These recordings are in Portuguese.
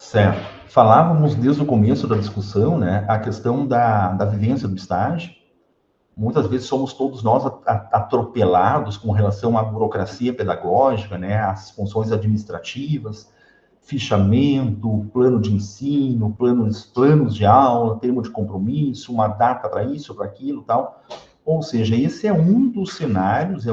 Certo. Falávamos desde o começo da discussão, né, a questão da vivência do estágio. Muitas vezes somos todos nós atropelados com relação à burocracia pedagógica, né, às funções administrativas, fichamento, plano de ensino, planos de aula, termo de compromisso, uma data para isso, para aquilo, tal. Ou seja, esse é um dos cenários,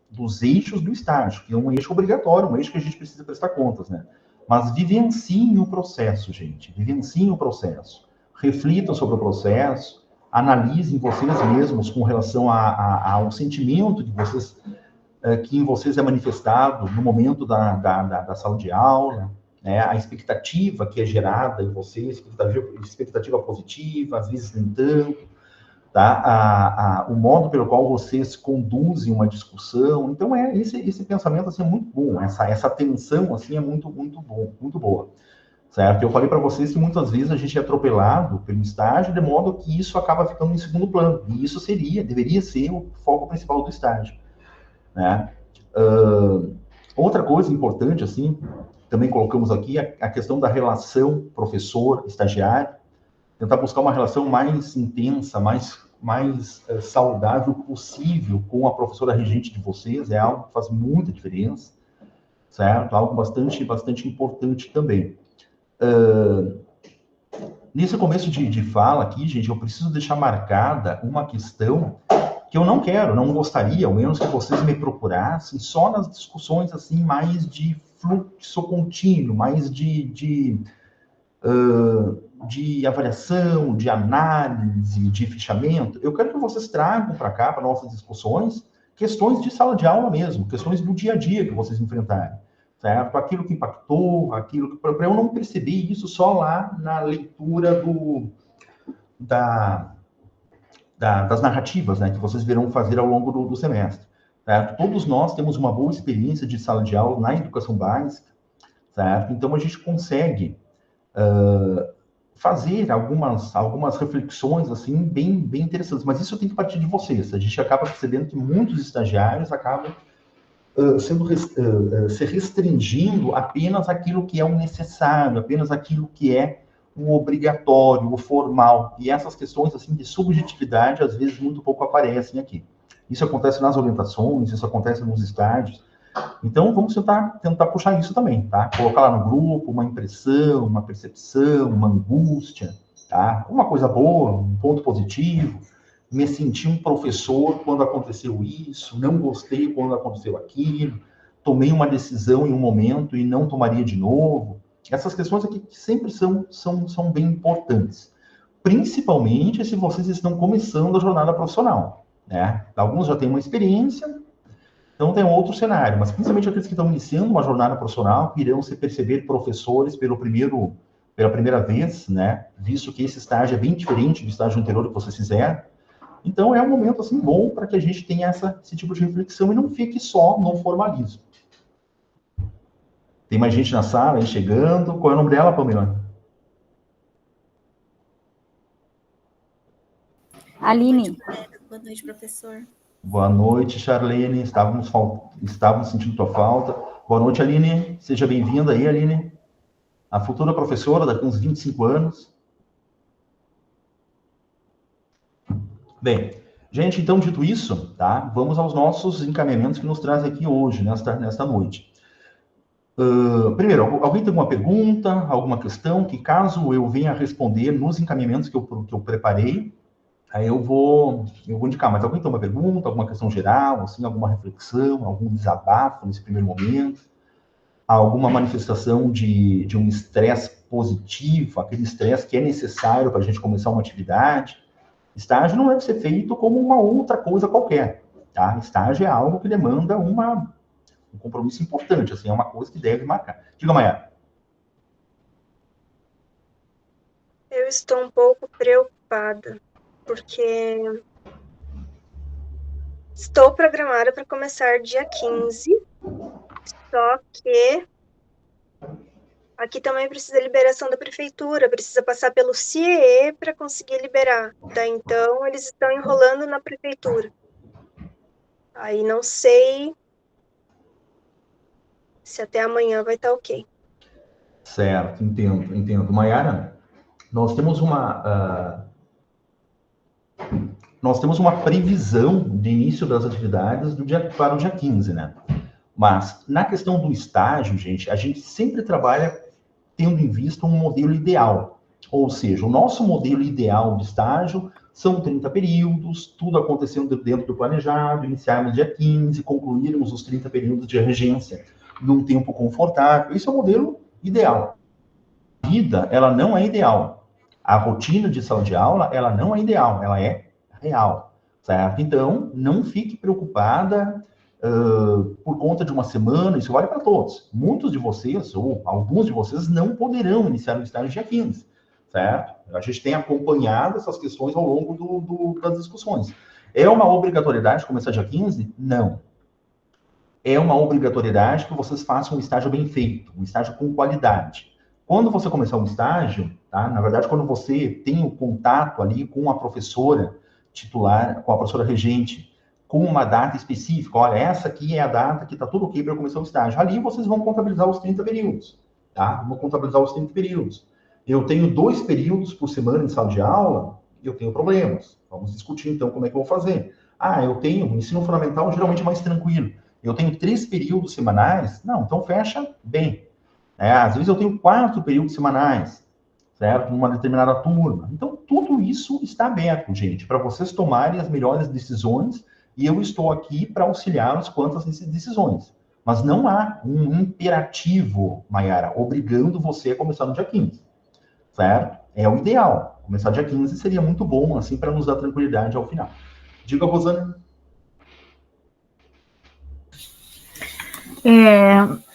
dos eixos do estágio, que é um eixo obrigatório, um eixo que a gente precisa prestar contas, né? Mas vivenciem o processo, gente. Vivenciem o processo. Reflitam sobre o processo, analisem vocês mesmos com relação ao sentimento de vocês, que em vocês é manifestado no momento da sala de aula, né? A expectativa que é gerada em vocês, expectativa positiva, às vezes nem tanto, tá? O modo pelo qual vocês conduzem uma discussão. Então, esse pensamento assim, é muito bom, essa tensão assim, é muito bom, muito boa. Certo? Eu falei para vocês que muitas vezes a gente é atropelado pelo estágio, de modo que isso acaba ficando em segundo plano. E isso deveria ser o foco principal do estágio. Né? Outra coisa importante, assim, também colocamos aqui, a questão da relação professor-estagiário. Tentar buscar uma relação mais intensa, mais saudável possível com a professora regente de vocês, é algo que faz muita diferença, certo? Algo bastante importante também. Nesse começo de fala aqui, gente, eu preciso deixar marcada uma questão que eu não gostaria, ao menos que vocês me procurassem só nas discussões assim mais de fluxo contínuo, mais de avaliação, de análise, de fichamento. Eu quero que vocês tragam para cá, para nossas discussões, questões de sala de aula mesmo, questões do dia a dia que vocês enfrentarem. Certo? Aquilo que impactou, aquilo que. Para eu não perceber isso só lá na leitura da, das narrativas, né, que vocês virão fazer ao longo do semestre. Certo? Todos nós temos uma boa experiência de sala de aula na educação básica, certo? Então a gente consegue fazer algumas reflexões assim bem interessantes, mas isso tem que partir de vocês. A gente acaba percebendo que muitos estagiários acabam se restringindo apenas aquilo que é o necessário, apenas aquilo que é o obrigatório, o formal. E essas questões assim de subjetividade às vezes muito pouco aparecem aqui. Isso acontece nas orientações, isso acontece nos estágios. Então, vamos tentar puxar isso também, tá? Colocar lá no grupo uma impressão, uma percepção, uma angústia, tá? Uma coisa boa, um ponto positivo. Me senti um professor quando aconteceu isso, não gostei quando aconteceu aquilo, tomei uma decisão em um momento e não tomaria de novo. Essas questões aqui sempre são bem importantes. Principalmente se vocês estão começando a jornada profissional, né? Alguns já têm uma experiência, então tem outro cenário, mas principalmente aqueles que estão iniciando uma jornada profissional, que irão se perceber professores pela primeira vez, né? Visto que esse estágio é bem diferente do estágio anterior que vocês fizeram. Então é um momento assim bom para que a gente tenha esse tipo de reflexão e não fique só no formalismo. Tem mais gente na sala aí chegando. Qual é o nome dela, Pamela? Aline. Boa noite, professor. Boa noite, Charlene. Estávamos sentindo tua falta. Boa noite, Aline. Seja bem-vinda aí, Aline. A futura professora daqui a uns 25 anos. Bem, gente, então, dito isso, tá? Vamos aos nossos encaminhamentos que nos trazem aqui hoje, nesta noite. Primeiro, alguém tem alguma pergunta, alguma questão que, caso eu venha responder nos encaminhamentos que eu preparei, aí eu vou indicar. Mas alguém tem uma pergunta, alguma questão geral, assim, alguma reflexão, algum desabafo nesse primeiro momento? Alguma manifestação de um estresse positivo, aquele estresse que é necessário para a gente começar uma atividade? Estágio não deve ser feito como uma outra coisa qualquer, tá? Estágio é algo que demanda um compromisso importante, assim, é uma coisa que deve marcar. Diga, Maia. Eu estou um pouco preocupada, porque estou programada para começar dia 15, só que aqui também precisa liberação da prefeitura, precisa passar pelo CIEE para conseguir liberar, tá? Então, eles estão enrolando na prefeitura. Aí não sei se até amanhã vai estar ok. Certo, entendo. Maiara, nós temos uma previsão de início das atividades para o dia 15, né? Mas, na questão do estágio, gente, a gente sempre trabalha tendo em vista um modelo ideal. Ou seja, o nosso modelo ideal de estágio são 30 períodos, tudo acontecendo dentro do planejado, iniciarmos dia 15, concluirmos os 30 períodos de regência num tempo confortável. Esse é o modelo ideal. A vida, ela não é ideal. A rotina de sala de aula, ela não é ideal, ela é real, certo? Então, não fique preocupada por conta de uma semana, isso vale para todos. Muitos de vocês, ou alguns de vocês, não poderão iniciar o estágio dia 15, certo? A gente tem acompanhado essas questões ao longo das discussões. É uma obrigatoriedade começar dia 15? Não. É uma obrigatoriedade que vocês façam um estágio bem feito, um estágio com qualidade. Quando você começar um estágio, tá? Na verdade, quando você tem o contato ali com a professora titular, com a professora regente, com uma data específica, olha, essa aqui é a data que está tudo ok para começar o estágio. Ali vocês vão contabilizar os 30 períodos, tá? Vão contabilizar os 30 períodos. Eu tenho 2 períodos por semana em sala de aula, eu tenho problemas. Vamos discutir, então, como é que eu vou fazer. Eu tenho ensino fundamental geralmente mais tranquilo. Eu tenho 3 períodos semanais? Não, então fecha bem. Às vezes eu tenho 4 períodos semanais, certo? Numa determinada turma. Então, tudo isso está aberto, gente, para vocês tomarem as melhores decisões, e eu estou aqui para auxiliá-los quanto a essas decisões. Mas não há um imperativo, Maiara, obrigando você a começar no dia 15, certo? É o ideal. Começar dia 15 seria muito bom, assim, para nos dar tranquilidade ao final. Diga, Rosana.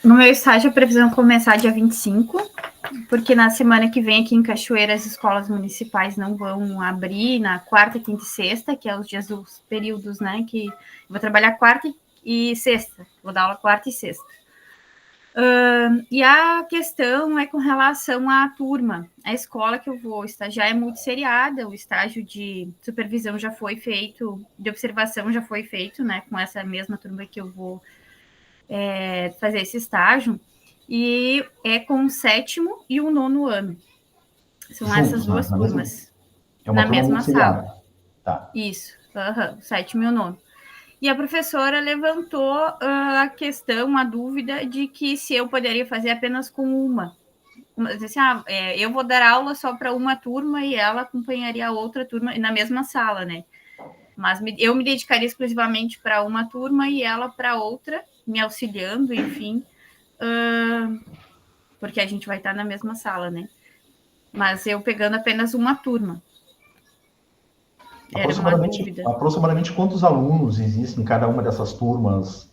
No meu estágio, a previsão é começar dia 25, porque na semana que vem aqui em Cachoeira as escolas municipais não vão abrir na quarta, quinta e sexta, que é os dias dos períodos, né, que eu vou trabalhar quarta e sexta, vou dar aula quarta e sexta. E a questão é com relação à turma. A escola que eu vou estagiar é multisseriada, o estágio de supervisão já foi feito, de observação já foi feito, né, com essa mesma turma que eu vou fazer esse estágio, e é com o 7º e o 9º ano. São juntos, essas duas turmas. Na mesma sala. Tá. Isso, o 7º e o 9º. E a professora levantou a questão, a dúvida de que se eu poderia fazer apenas com uma. Assim, eu vou dar aula só para uma turma e ela acompanharia a outra turma na mesma sala, né? Mas eu me dedicaria exclusivamente para uma turma e ela para outra, me auxiliando, enfim, porque a gente vai estar na mesma sala, né? Mas eu pegando apenas uma turma. Era uma dúvida. Aproximadamente quantos alunos existem em cada uma dessas turmas,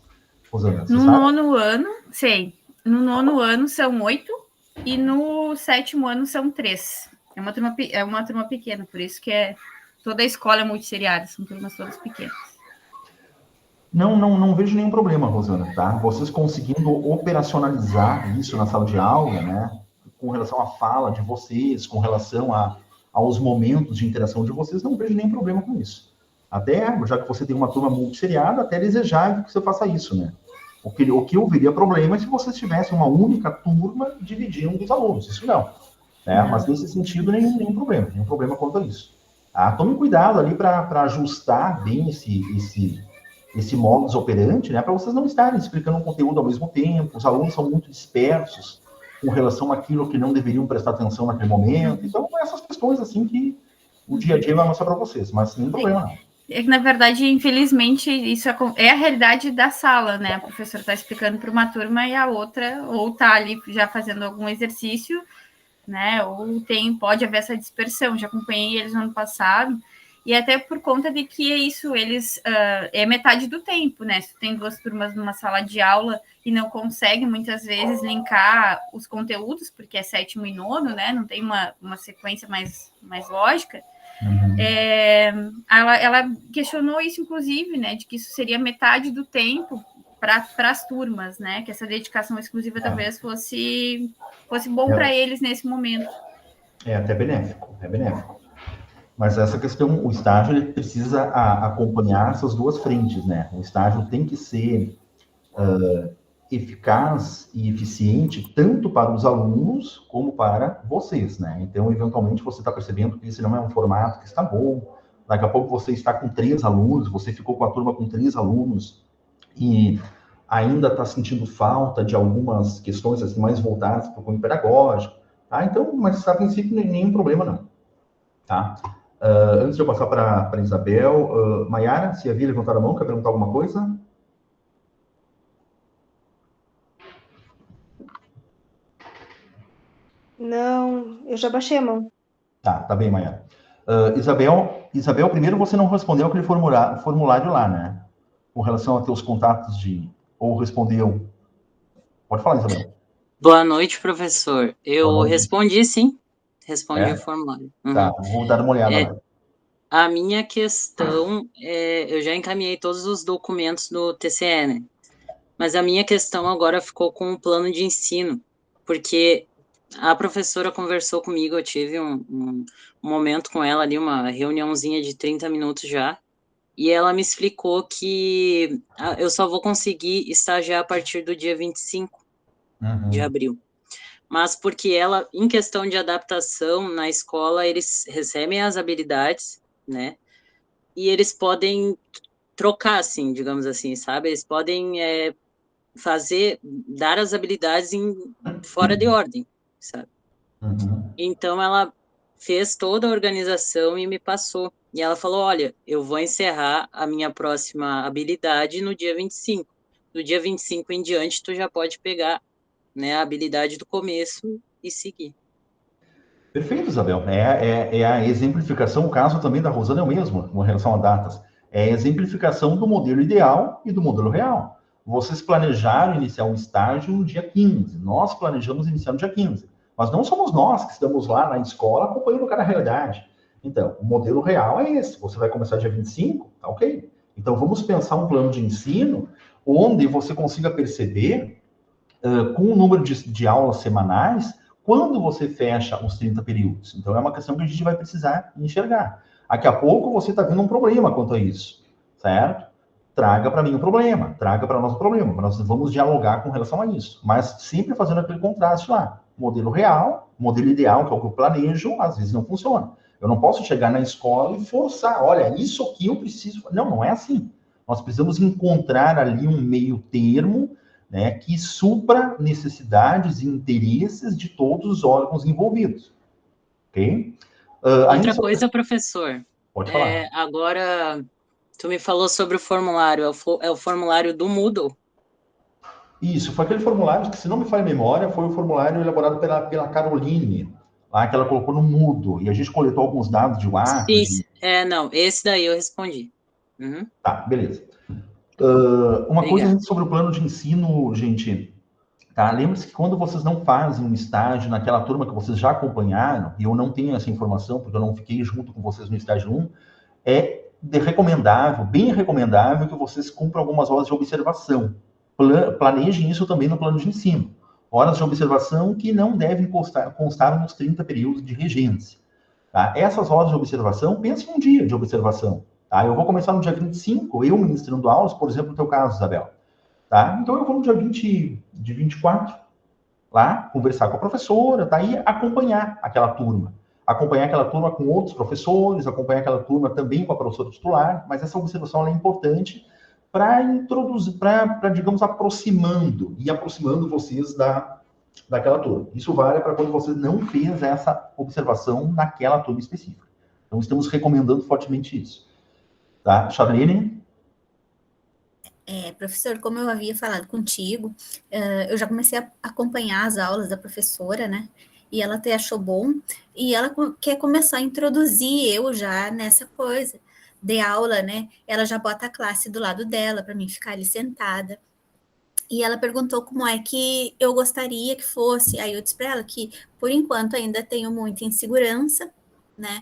Rosana? No 9º ano, sei. No 9º ano são 8 e no 7º ano são 3. É uma turma pequena, por isso que toda a escola é multisseriada, são turmas todas pequenas. Não vejo nenhum problema, Rosana, tá? Vocês conseguindo operacionalizar isso na sala de aula, né? Com relação à fala de vocês, com relação aos momentos de interação de vocês, não vejo nenhum problema com isso. Até, já que você tem uma turma multisseriada, até desejável que você faça isso, né? O que eu veria problema é se vocês tivessem uma única turma dividindo os alunos, isso não. Né? Mas nesse sentido, nenhum problema quanto a isso. Tome cuidado ali para ajustar bem esse modus operandi, né? Para vocês não estarem explicando um conteúdo ao mesmo tempo, os alunos são muito dispersos com relação àquilo que não deveriam prestar atenção naquele momento. Então, essas questões assim que o dia a dia vai mostrar para vocês, mas sem problema não. É que, na verdade, infelizmente, isso é a realidade da sala, né? A professora está explicando para uma turma e a outra ou está ali já fazendo algum exercício, né? Ou pode haver essa dispersão. Já acompanhei eles no ano passado, e até por conta de que eles é metade do tempo, né? Se tem 2 turmas numa sala de aula e não consegue, muitas vezes, linkar os conteúdos, porque é 7º e 9º, né? Não tem uma sequência mais lógica. Uhum. Ela questionou isso, inclusive, né? De que isso seria metade do tempo para as turmas, né? Que essa dedicação exclusiva talvez fosse bom para eles nesse momento. É até benéfico, Mas essa questão, o estágio, ele precisa acompanhar essas duas frentes, né? O estágio tem que ser eficaz e eficiente tanto para os alunos como para vocês, né? Então, eventualmente, você está percebendo que esse não é um formato que está bom, daqui a pouco você está com 3 alunos, você ficou com a turma com 3 alunos e ainda está sentindo falta de algumas questões assim, mais voltadas para o cunho pedagógico, tá? Então, mas a princípio nenhum problema não, tá? Antes de eu passar para a Isabel, Maiara, se havia levantado a mão, quer perguntar alguma coisa? Não, eu já baixei a mão. Tá bem, Maiara. Isabel, primeiro você não respondeu aquele formulário lá, né? Com relação a teus contatos ou respondeu. Pode falar, Isabel. Boa noite, professor. Eu Boa noite. Respondi, sim. Respondi o formulário. Tá, vou dar uma olhada lá. A minha questão eu já encaminhei todos os documentos do TCE, né? Mas a minha questão agora ficou com o plano de ensino, porque a professora conversou comigo, eu tive um momento com ela ali, uma reuniãozinha de 30 minutos já, e ela me explicou que eu só vou conseguir estagiar a partir do dia 25 de abril. Mas porque ela, em questão de adaptação na escola, eles recebem as habilidades, né? E eles podem trocar, assim, digamos assim, sabe? Eles podem dar as habilidades fora de ordem, sabe? Então, ela fez toda a organização e me passou. E ela falou, olha, eu vou encerrar a minha próxima habilidade no dia 25. Do dia 25 em diante, tu já pode pegar, né, a habilidade do começo e seguir. Perfeito, Isabel. É a exemplificação, o caso também da Rosana é o mesmo, com relação a datas. É a exemplificação do modelo ideal e do modelo real. Vocês planejaram iniciar um estágio no dia 15, nós planejamos iniciar no dia 15. Mas não somos nós que estamos lá na escola acompanhando cada realidade. Então, o modelo real é esse. Você vai começar dia 25, tá ok. Então, vamos pensar um plano de ensino onde você consiga perceber, com o número de aulas semanais, quando você fecha os 30 períodos. Então, é uma questão que a gente vai precisar enxergar. Daqui a pouco você está vendo um problema quanto a isso, certo? Traga para mim o problema, traga para nós o problema, nós vamos dialogar com relação a isso, mas sempre fazendo aquele contraste lá. Modelo real, modelo ideal, que é o que eu planejo, às vezes não funciona. Eu não posso chegar na escola e forçar, olha, isso aqui eu preciso... Não é assim. Nós precisamos encontrar ali um meio termo, né, que supra necessidades e interesses de todos os órgãos envolvidos. Ok? Outra coisa, professor. Pode falar. Agora, tu me falou sobre o formulário. É o formulário do Moodle? Isso, foi aquele formulário que, se não me falha a memória, foi o formulário elaborado pela Caroline, lá que ela colocou no Moodle. E a gente coletou alguns dados de WhatsApp. Sim, não, esse daí eu respondi. Tá, beleza. Uma coisa ainda sobre o plano de ensino, gente, tá? Lembre-se que quando vocês não fazem um estágio naquela turma que vocês já acompanharam, e eu não tenho essa informação, porque eu não fiquei junto com vocês no estágio 1, é recomendável, bem recomendável, que vocês cumpram algumas horas de observação. Planejem isso também no plano de ensino. Horas de observação que não devem constar nos 30 períodos de regência. Tá? Essas horas de observação, pense em um dia de observação. Tá? Eu vou começar no dia 25, eu ministrando aulas, por exemplo, no teu caso, Isabel. Tá? Então, eu vou no dia 24, lá, conversar com a professora, tá? E acompanhar aquela turma. Acompanhar aquela turma com outros professores, acompanhar aquela turma também com a professora titular, mas essa observação é importante para introduzir, digamos, aproximando vocês daquela turma. Isso vale para quando você não fez essa observação naquela turma específica. Então, estamos recomendando fortemente isso. Tá? Charlene? Professor, como eu havia falado contigo, eu já comecei a acompanhar as aulas da professora, né? E ela até achou bom, e ela quer começar a introduzir eu já nessa coisa de aula, né? Ela já bota a classe do lado dela para mim ficar ali sentada. E ela perguntou como é que eu gostaria que fosse. Aí eu disse para ela que, por enquanto, ainda tenho muita insegurança, né?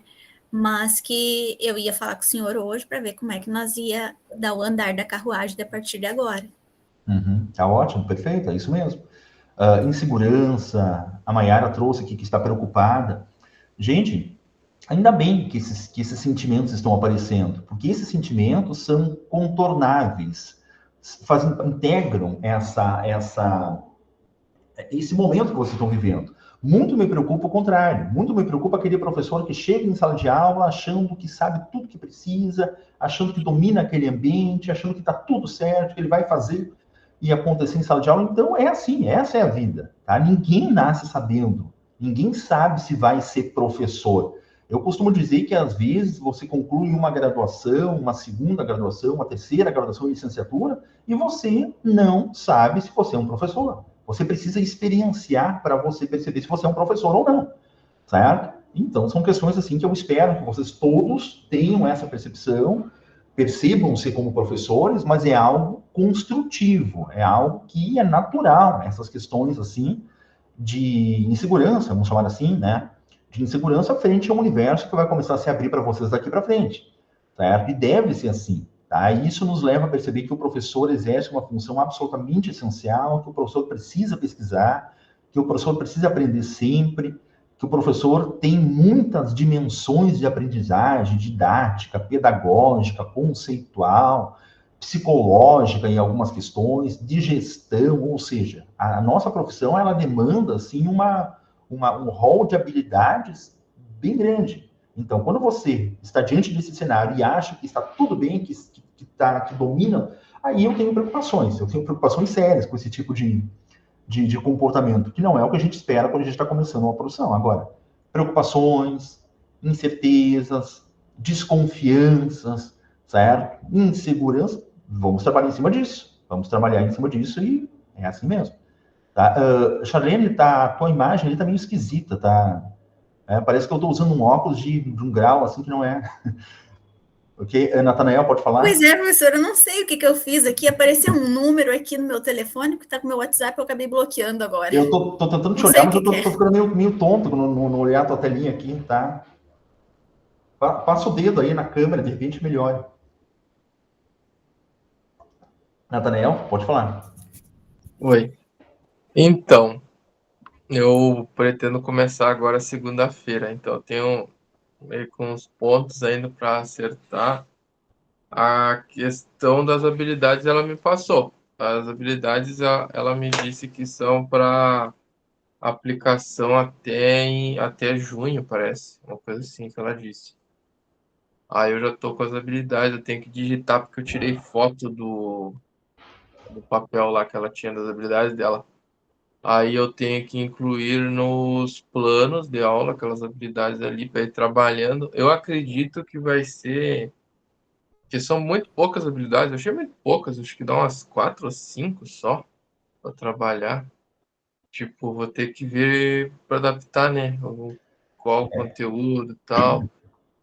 Mas que eu ia falar com o senhor hoje para ver como é que nós ia dar o andar da carruagem a partir de agora. Tá ótimo, perfeito, é isso mesmo. Insegurança, a Maiara trouxe aqui que está preocupada. Gente, ainda bem que esses sentimentos estão aparecendo, porque esses sentimentos são contornáveis. integram esse momento que vocês estão vivendo. Muito me preocupa o contrário. Muito me preocupa aquele professor que chega em sala de aula achando que sabe tudo que precisa, achando que domina aquele ambiente, achando que está tudo certo, que ele vai fazer e acontecer em sala de aula. Então, é assim, essa é a vida. Tá? Ninguém nasce sabendo. Ninguém sabe se vai ser professor. Eu costumo dizer que, às vezes, você conclui uma graduação, uma segunda graduação, uma terceira graduação em licenciatura, e você não sabe se você é um professor. Você precisa experienciar para você perceber se você é um professor ou não, certo? Então, são questões assim que eu espero que vocês todos tenham essa percepção, percebam-se como professores, mas é algo construtivo, é algo que é natural, essas questões assim de insegurança, vamos chamar assim, né? De insegurança frente a um universo que vai começar a se abrir para vocês daqui para frente, certo? E deve ser assim. Tá? E isso nos leva a perceber que o professor exerce uma função absolutamente essencial, que o professor precisa pesquisar, que o professor precisa aprender sempre, que o professor tem muitas dimensões de aprendizagem, didática, pedagógica, conceitual, psicológica em algumas questões, de gestão, ou seja, a nossa profissão ela demanda assim um rol de habilidades bem grande. Então, quando você está diante desse cenário e acha que está tudo bem, que domina, aí eu tenho preocupações sérias com esse tipo de comportamento, que não é o que a gente espera quando a gente está começando uma produção. Agora, preocupações, incertezas, desconfianças, certo? Insegurança, vamos trabalhar em cima disso. Vamos trabalhar em cima disso e é assim mesmo. Tá? Charlene, a tua imagem ali tá meio esquisita, tá? Parece que eu estou usando um óculos de um grau, assim, que não é. Ok? Natanael, pode falar? Pois é, professor, eu não sei o que eu fiz aqui. Apareceu um número aqui no meu telefone, que está com o meu WhatsApp, eu acabei bloqueando agora. Eu tô tentando te olhar, mas eu tô ficando meio tonto no olhar a tua telinha aqui, tá? Passa o dedo aí na câmera, de repente melhore. Natanael, pode falar. Oi. Então, eu pretendo começar agora segunda-feira, então eu tenho meio com uns pontos ainda para acertar. A questão das habilidades ela me passou. As habilidades ela me disse que são para aplicação até junho, parece. Uma coisa assim que ela disse. Aí eu já tô com as habilidades, eu tenho que digitar porque eu tirei foto do papel lá que ela tinha das habilidades dela. Aí eu tenho que incluir nos planos de aula aquelas habilidades ali para ir trabalhando. Eu acredito que vai ser que são muito poucas habilidades. Eu achei muito poucas, acho que dá umas 4 ou 5 só para trabalhar. Tipo, vou ter que ver para adaptar, né? Qual o conteúdo e tal.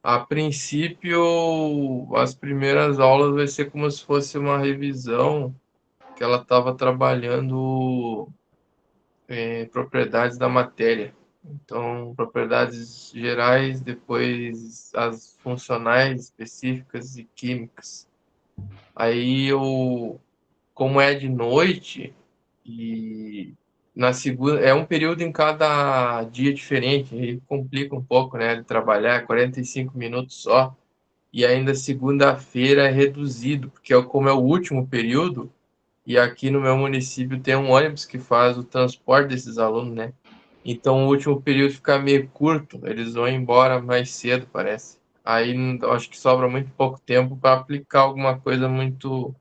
A princípio, as primeiras aulas vai ser como se fosse uma revisão que ela estava trabalhando propriedades da matéria. Então, propriedades gerais, depois as funcionais, específicas e químicas. Aí como é de noite e na segunda é um período em cada dia diferente, aí complica um pouco, né, de trabalhar 45 minutos só. E ainda segunda-feira é reduzido, porque como é o último período, e aqui no meu município tem um ônibus que faz o transporte desses alunos, né? Então o último período fica meio curto, eles vão embora mais cedo, parece. Aí acho que sobra muito pouco tempo para aplicar alguma coisa muito.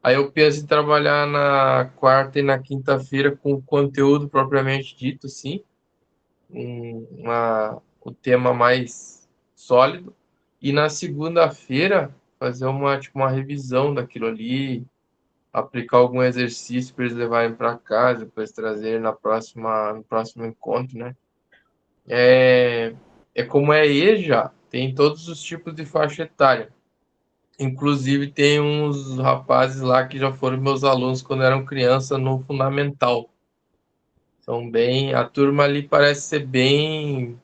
Aí eu penso em trabalhar na quarta e na quinta-feira com o conteúdo propriamente dito, sim, o tema mais sólido. E na segunda-feira fazer uma revisão daquilo ali, aplicar algum exercício para eles levarem para casa, depois trazer no próximo encontro, né? Como é EJA, tem todos os tipos de faixa etária. Inclusive tem uns rapazes lá que já foram meus alunos quando eram criança no fundamental. A turma ali parece ser bem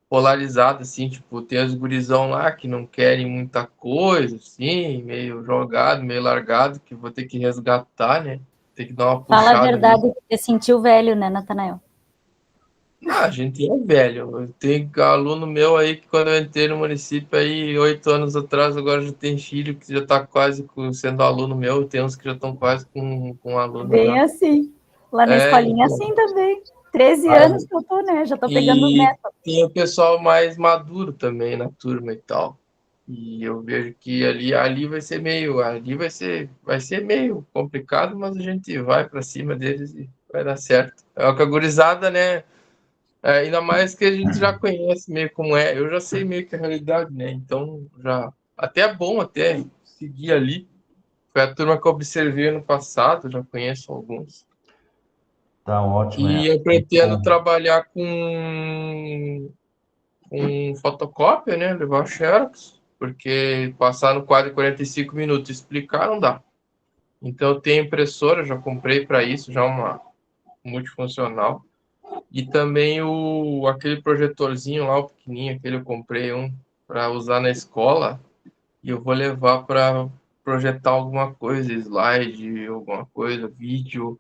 polarizada, assim, tipo, tem os gurizão lá que não querem muita coisa, assim, meio jogado, meio largado, que vou ter que resgatar, né? Tem que dar uma puxada. Fala a verdade, você sentiu velho, né, Natanael? A gente é velho. Tem aluno meu aí que quando eu entrei no município aí 8 anos atrás, agora já tem filho que já está quase sendo aluno meu, tem uns que já estão quase com aluno Bem já. assim. Lá na escolinha Então, assim também. 13 aí, anos que eu tô, né? Já tô pegando os e netos. tem o pessoal mais maduro também na turma e tal. E eu vejo que ali vai ser meio complicado, mas a gente vai para cima deles e vai dar certo. É o que a gurizada, né? Ainda mais que a gente já conhece meio como é. Eu já sei meio que a realidade, né? Então já até é bom até seguir ali. Foi a turma que eu observei ano passado, já conheço alguns. Tá ótimo, E eu pretendo trabalhar com fotocópia, né? Levar xerox, porque passar no quadro 45 minutos e explicar não dá. Então eu tenho impressora, já comprei para isso, já uma multifuncional. E também aquele projetorzinho lá, o pequenininho, aquele eu comprei um para usar na escola e eu vou levar para projetar alguma coisa, slide, alguma coisa, vídeo,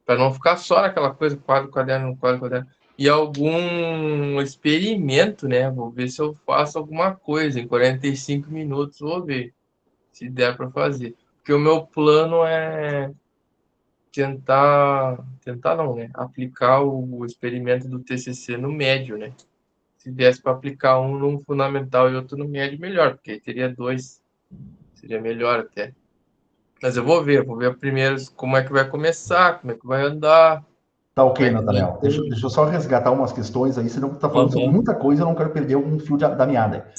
para não ficar só naquela coisa, quadro, caderno, quadro, caderno. E algum experimento, né? Vou ver se eu faço alguma coisa em 45 minutos, vou ver se der para fazer. Porque o meu plano é tentar não, né? Aplicar o experimento do TCC no médio, né? Se desse para aplicar um no fundamental e outro no médio, melhor, porque aí teria dois, seria melhor até. Mas eu vou ver primeiro como é que vai começar, como é que vai andar, Tá como ok, é que vai. Nathaniel. Deixa eu só resgatar umas questões aí, senão tu tá falando sobre muita coisa, eu não quero perder algum fio da meada.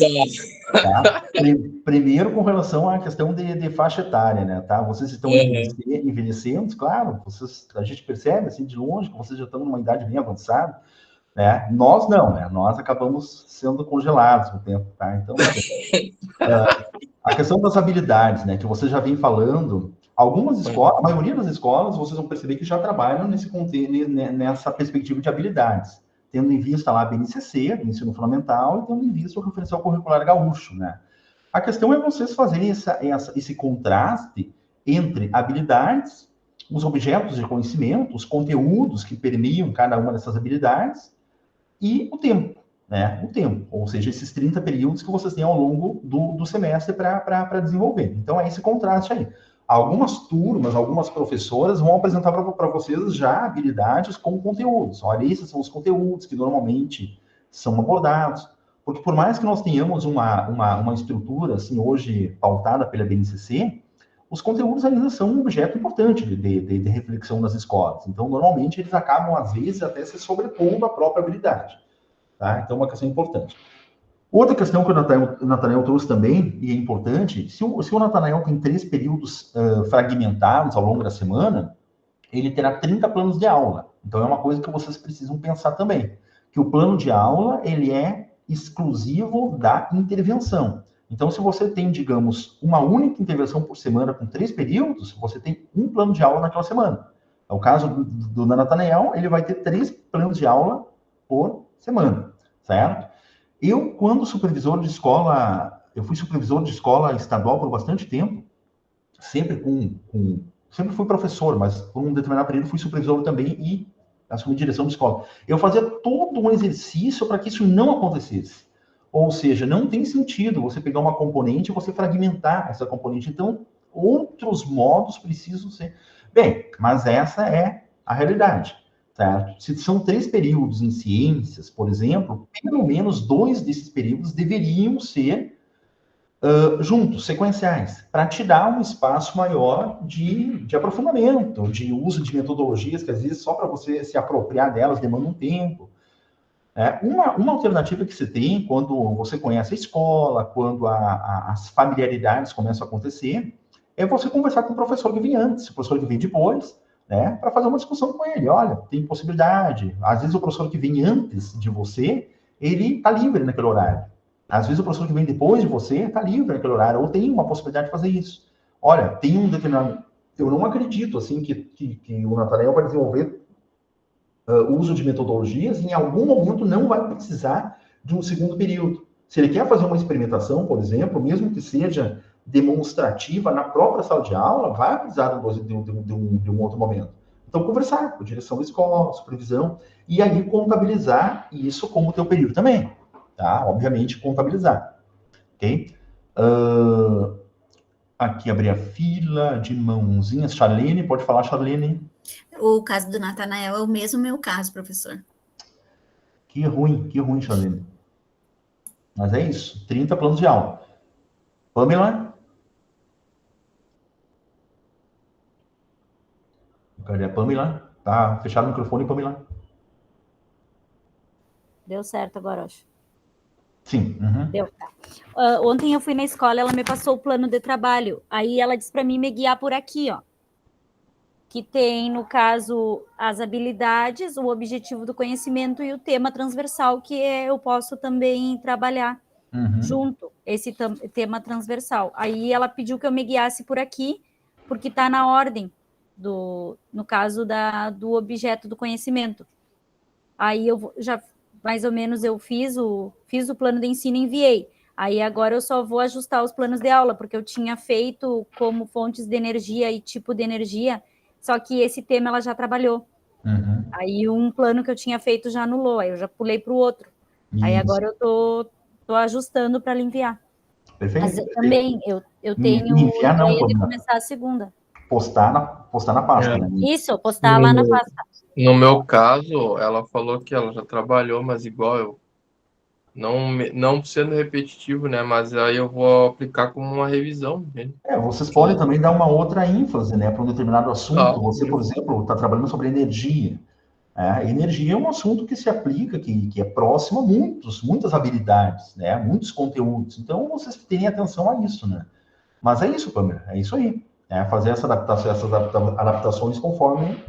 Tá? Primeiro, com relação à questão de faixa etária, né? Tá? Vocês estão envelhecendo, claro, a gente percebe assim de longe que vocês já estão numa idade bem avançada, né? Nós não, né? Nós acabamos sendo congelados no tempo, tá? Então, a questão das habilidades, né? Que você já vem falando, algumas escolas, a maioria das escolas, vocês vão perceber que já trabalham nessa perspectiva de habilidades, tendo em vista lá a BNCC, do ensino fundamental, e tendo em vista o referencial curricular gaúcho, né? A questão é vocês fazerem esse contraste entre habilidades, os objetos de conhecimento, os conteúdos que permeiam cada uma dessas habilidades e o tempo, né? O tempo, ou seja, esses 30 períodos que vocês têm ao longo do semestre para desenvolver. Então, é esse contraste aí. Algumas turmas, algumas professoras vão apresentar para vocês já habilidades com conteúdos. Olha, esses são os conteúdos que normalmente são abordados. Porque por mais que nós tenhamos uma estrutura, assim, hoje pautada pela BNCC, os conteúdos ainda são um objeto importante de reflexão nas escolas. Então, normalmente, eles acabam, às vezes, até se sobrepondo à própria habilidade. Tá? Então, é uma questão importante. Outra questão que o Nathaniel trouxe também, e é importante, se o Nathaniel tem 3 períodos fragmentados ao longo da semana, ele terá 30 planos de aula. Então, é uma coisa que vocês precisam pensar também. Que o plano de aula, ele é exclusivo da intervenção. Então, se você tem, digamos, uma única intervenção por semana com 3 períodos, você tem um plano de aula naquela semana. É o caso do Nathaniel, ele vai ter 3 planos de aula por semana, certo? Eu, quando supervisor de escola, eu fui supervisor de escola estadual por bastante tempo, sempre sempre fui professor, mas por um determinado período fui supervisor também e assumi direção de escola. Eu fazia todo um exercício para que isso não acontecesse. Ou seja, não tem sentido você pegar uma componente e você fragmentar essa componente. Então, outros modos precisam ser... Bem, mas essa é a realidade. Certo? Se são 3 períodos em ciências, por exemplo, pelo menos 2 desses períodos deveriam ser juntos, sequenciais, para te dar um espaço maior de aprofundamento, de uso de metodologias que às vezes só para você se apropriar delas demanda um tempo. Uma alternativa que se tem quando você conhece a escola, quando as familiaridades começam a acontecer, é você conversar com o professor que vem antes, o professor que vem depois, né, para fazer uma discussão com ele. Olha, tem possibilidade. Às vezes o professor que vem antes de você, ele está livre naquele horário. Às vezes o professor que vem depois de você está livre naquele horário, ou tem uma possibilidade de fazer isso. Olha, tem um determinado... Eu não acredito, assim, que o Nathaniel vai desenvolver o uso de metodologias, em algum momento não vai precisar de um segundo período. Se ele quer fazer uma experimentação, por exemplo, mesmo que seja demonstrativa na própria sala de aula, vai precisar de um outro momento. Então, conversar com a direção da escola, supervisão, e aí contabilizar isso como teu período também, tá? Obviamente, contabilizar, ok? Aqui, abrir a fila de mãozinhas. Charlene, pode falar, Charlene? O caso do Natanael é o mesmo meu caso, professor. Que ruim, Charlene. Mas é isso, 30 planos de aula. Pamela? Cadê a Pamela? Tá fechado o microfone, Pamela? Deu certo agora, acho. Sim. Uhum. Deu. Ontem eu fui na escola, ela me passou o plano de trabalho. Aí ela disse para mim me guiar por aqui, ó. Que tem, no caso, as habilidades, o objetivo do conhecimento e o tema transversal, que eu posso também trabalhar junto, esse tema transversal. Aí ela pediu que eu me guiasse por aqui, porque está na ordem, no caso do objeto do conhecimento. Aí eu já, mais ou menos, eu fiz o plano de ensino e enviei. Aí agora eu só vou ajustar os planos de aula, porque eu tinha feito como fontes de energia e tipo de energia, só que esse tema ela já trabalhou. Aí um plano que eu tinha feito já anulou, aí eu já pulei para o outro. Isso. Aí agora eu tô ajustando para enviar. Perfeito. Mas também eu tenho ideia de começar a segunda. Postar na pasta, né? Isso, postar lá na pasta. No meu caso, ela falou que ela já trabalhou, mas igual eu, não sendo repetitivo, né? Mas aí eu vou aplicar como uma revisão. Né? Vocês podem também dar uma outra ênfase, né, para um determinado assunto. Você, por exemplo, está trabalhando sobre energia. Energia é um assunto que se aplica, que é próximo a muitas habilidades, né? Muitos conteúdos. Então, vocês terem atenção a isso, né? Mas é isso, Pamela, é isso aí. Fazer essas adaptações conforme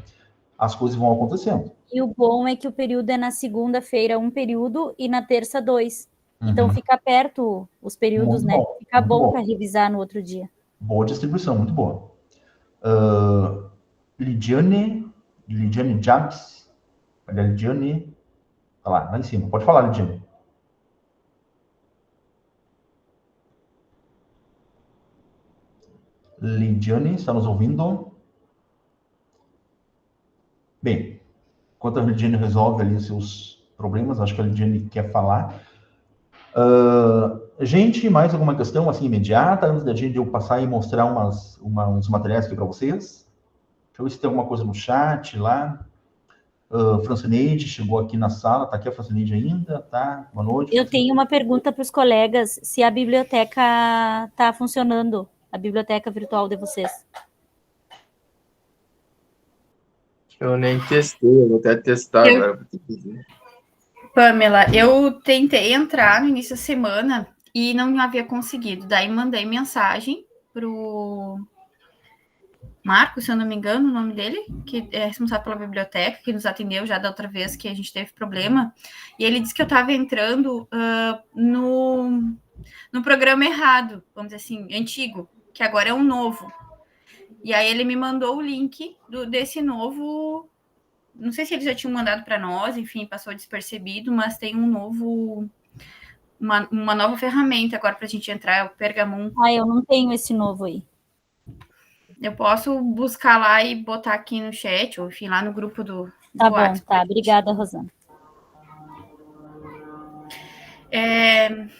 as coisas vão acontecendo. E o bom é que o período é na segunda-feira um período e na terça 2. Então fica perto os períodos, muito, né? Fica bom para revisar no outro dia. Boa distribuição, muito boa. Lidiane Jabs. Olha, Lidiane. Tá lá em cima. Pode falar, Lidiane. Lidiane, está nos ouvindo? Bem, enquanto a Lidiane resolve ali seus problemas, acho que a Lidiane quer falar. Gente, mais alguma questão assim imediata, antes da gente eu passar e mostrar uns materiais aqui para vocês? Deixa eu ver se tem alguma coisa no chat lá. Francineide chegou aqui na sala, tá aqui a Francineide ainda, tá? Boa noite. Eu tenho uma pergunta para os colegas, se a biblioteca está funcionando, a biblioteca virtual de vocês. Eu nem testei, eu vou até testar agora. Pamela, eu tentei entrar no início da semana e não havia conseguido. Daí mandei mensagem pro Marco, se eu não me engano, o nome dele, que é responsável pela biblioteca, que nos atendeu já da outra vez que a gente teve problema. E ele disse que eu estava entrando no programa errado, vamos dizer assim, antigo, que agora é um novo. E aí ele me mandou o link desse novo. Não sei se eles já tinham mandado para nós, enfim, passou despercebido, mas tem uma nova ferramenta agora para a gente entrar, é o Pergamon. Eu não tenho esse novo aí. Eu posso buscar lá e botar aqui no chat, ou enfim, lá no grupo do Tá bom, WhatsApp. Tá. Obrigada, Rosana.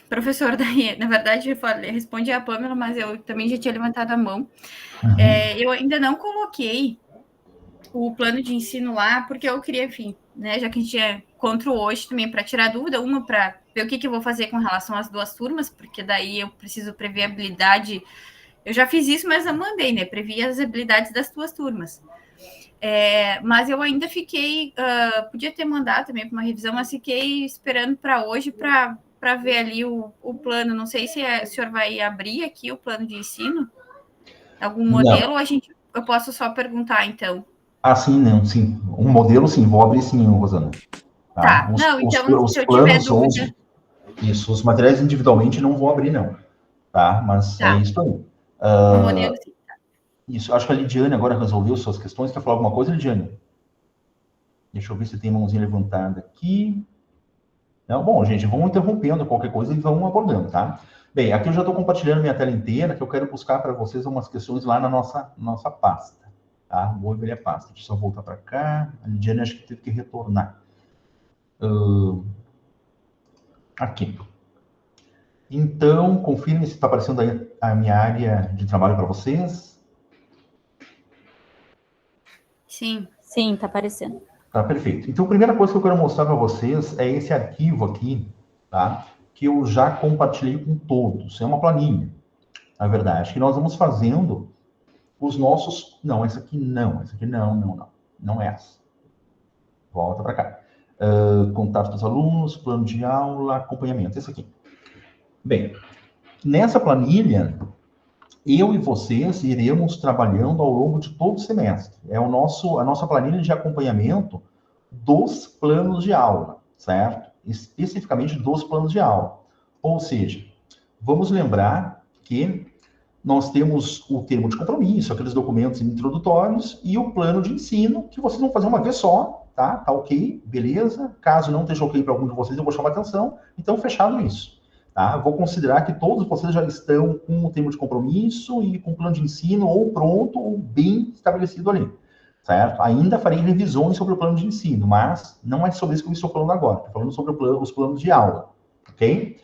Professor, daí, na verdade, eu respondi a Pamela, mas eu também já tinha levantado a mão. Eu ainda não coloquei o plano de ensino lá, porque eu queria, enfim, né, já que a gente é contra hoje também, para tirar dúvida, uma para ver o que eu vou fazer com relação às duas turmas, porque daí eu preciso prever a habilidade. Eu já fiz isso, mas não mandei, né? Previ as habilidades das duas turmas. Mas eu ainda fiquei... podia ter mandado também para uma revisão, mas fiquei esperando para hoje para ver ali o plano. Não sei se o senhor vai abrir aqui o plano de ensino, algum modelo, ou eu posso só perguntar, então? Sim, não, sim. Um modelo, sim. Vou abrir, sim, Rosana. Tá. Então, se eu tiver dúvida... Isso, os materiais individualmente não vou abrir, não. Tá? Mas é isso aí. Modelo, sim, tá. Isso, acho que a Lidiane agora resolveu suas questões. Quer falar alguma coisa, Lidiane? Deixa eu ver se tem mãozinha levantada aqui. Não, bom, gente, vamos interrompendo qualquer coisa e vamos abordando, tá? Bem, aqui eu já estou compartilhando minha tela inteira, que eu quero buscar para vocês umas questões lá na nossa pasta. Tá? Vou abrir a pasta. Deixa eu só voltar para cá. A Lidiane acho que teve que retornar. Aqui. Então, confirme se está aparecendo aí a minha área de trabalho para vocês. Sim. Sim, tá aparecendo. Tá, perfeito. Então, a primeira coisa que eu quero mostrar para vocês é esse arquivo aqui, tá? Que eu já compartilhei com todos. É uma planilha, na verdade, que nós vamos fazendo os nossos... Não, essa aqui não. Essa aqui não. Não é essa. Volta para cá. Contato dos alunos, plano de aula, acompanhamento. Esse aqui. Bem, nessa planilha, eu e vocês iremos trabalhando ao longo de todo o semestre. É a nossa planilha de acompanhamento dos planos de aula, certo? Especificamente dos planos de aula. Ou seja, vamos lembrar que nós temos o termo de compromisso, aqueles documentos introdutórios, e o plano de ensino, que vocês vão fazer uma vez só, tá? Tá ok, beleza. Caso não esteja ok para algum de vocês, eu vou chamar atenção. Então, fechado isso. Tá? Vou considerar que todos vocês já estão com o termo de compromisso e com o plano de ensino ou pronto ou bem estabelecido ali, certo? Ainda farei revisões sobre o plano de ensino, mas não é sobre isso que eu estou falando agora. Estou falando sobre os planos de aula, ok?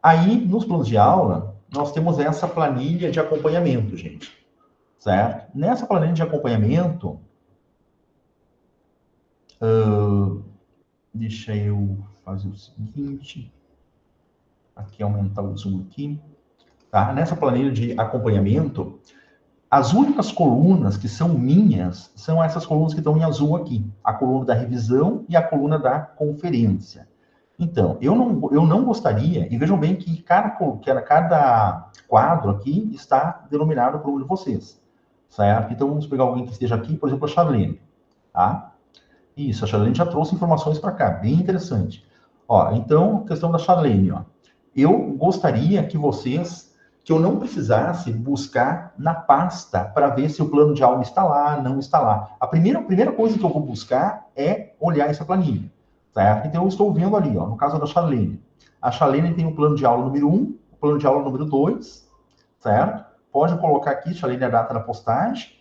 Aí, nos planos de aula, nós temos essa planilha de acompanhamento, gente, certo? Nessa planilha de acompanhamento, deixa eu fazer o seguinte... Aqui, aumentar o zoom aqui. Tá? Nessa planilha de acompanhamento, as únicas colunas que são minhas são essas colunas que estão em azul aqui. A coluna da revisão e a coluna da conferência. Então, eu não gostaria, e vejam bem que cada quadro aqui está denominado por um de vocês. Certo? Então, vamos pegar alguém que esteja aqui, por exemplo, a Charlene. Tá? Isso, a Charlene já trouxe informações para cá, bem interessante. Ó, então, questão da Charlene, ó. Eu gostaria que eu não precisasse buscar na pasta para ver se o plano de aula está lá, não está lá. A primeira coisa que eu vou buscar é olhar essa planilha, certo? Então, eu estou vendo ali, ó, no caso da Charlene. A Charlene tem o plano de aula número 1, o plano de aula número 2, certo? Pode colocar aqui, Charlene, a data da postagem,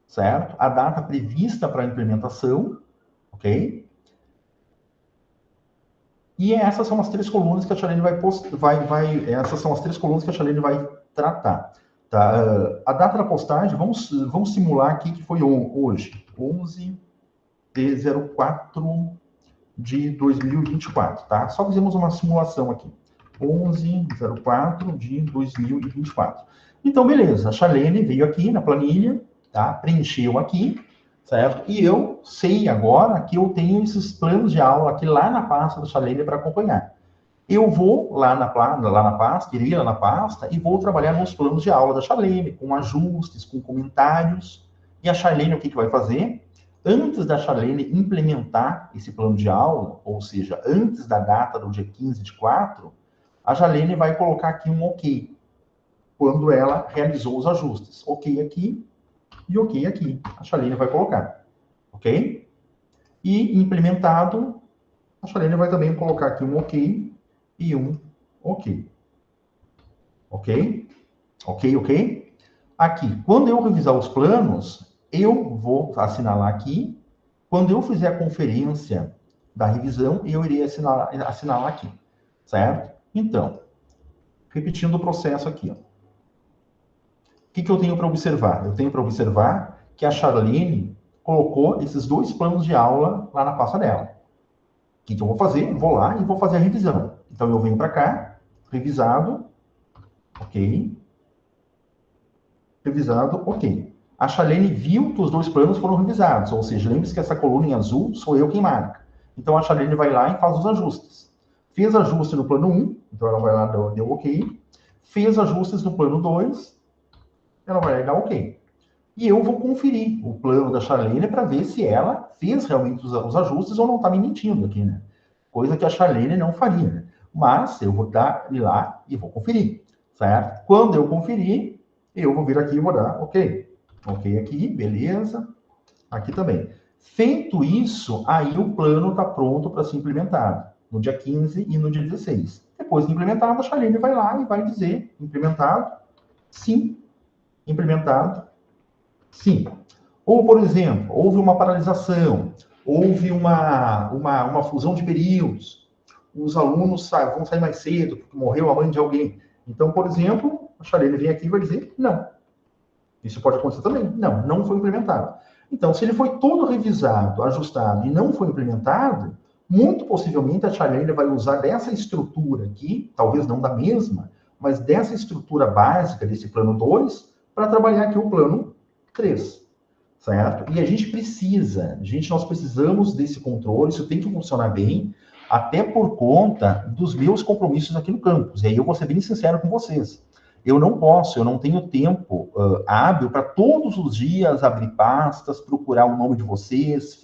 certo? A data prevista para a implementação, ok? E essas são as três colunas que a Charlene essas são as três colunas que a Charlene vai tratar. Tá? A data da postagem, vamos simular aqui que foi hoje, 11/04 de 2024, tá? Só fizemos uma simulação aqui. 11/04 de 2024. Então, beleza, a Charlene veio aqui na planilha, tá? Preencheu aqui, certo? E eu sei agora que eu tenho esses planos de aula aqui lá na pasta da Charlene para acompanhar. Eu vou lá na pasta, irei lá na pasta e vou trabalhar nos planos de aula da Charlene, com ajustes, com comentários. E a Charlene, o que vai fazer? Antes da Charlene implementar esse plano de aula, ou seja, antes da data do dia 15/4, a Charlene vai colocar aqui um OK, quando ela realizou os ajustes. OK aqui e OK aqui. A Charlene vai colocar. Ok? E implementado, a Charlene vai também colocar aqui um OK e um OK. Ok? Ok? Aqui, quando eu revisar os planos, eu vou assinalar aqui. Quando eu fizer a conferência da revisão, eu irei assinalar aqui. Certo? Então, repetindo o processo aqui. Ó. O que eu tenho para observar? Eu tenho para observar que a Charlene colocou esses dois planos de aula lá na pasta dela. O que eu vou fazer? Vou lá e vou fazer a revisão. Então, eu venho para cá, revisado, ok. Revisado, ok. A Charlene viu que os dois planos foram revisados, ou seja, lembre-se que essa coluna em azul sou eu quem marca. Então, a Charlene vai lá e faz os ajustes. Fez ajuste no plano 1, então ela vai lá e deu ok. Fez ajustes no plano 2, ela vai lá e dá ok. E eu vou conferir o plano da Charlene para ver se ela fez realmente os ajustes ou não está me mentindo aqui, né? Coisa que a Charlene não faria, né? Mas eu vou dar lá e vou conferir, certo? Quando eu conferir, eu vou vir aqui e vou dar ok. Ok aqui, beleza. Aqui também. Feito isso, aí o plano está pronto para ser implementado. No dia 15 e no dia 16. Depois de implementado, a Charlene vai lá e vai dizer, implementado, sim. Implementado, sim. Ou, por exemplo, houve uma paralisação, houve uma fusão de períodos, os alunos vão sair mais cedo, porque morreu a mãe de alguém. Então, por exemplo, a Charlene vem aqui e vai dizer, não. Isso pode acontecer também. Não, não foi implementado. Então, se ele foi todo revisado, ajustado e não foi implementado, muito possivelmente a Charlene vai usar dessa estrutura aqui, talvez não da mesma, mas dessa estrutura básica desse plano 2, para trabalhar aqui o plano 3. Certo? E a gente nós precisamos desse controle, isso tem que funcionar bem, até por conta dos meus compromissos aqui no campus. E aí eu vou ser bem sincero com vocês. Eu não tenho tempo hábil para todos os dias abrir pastas, procurar o nome de vocês.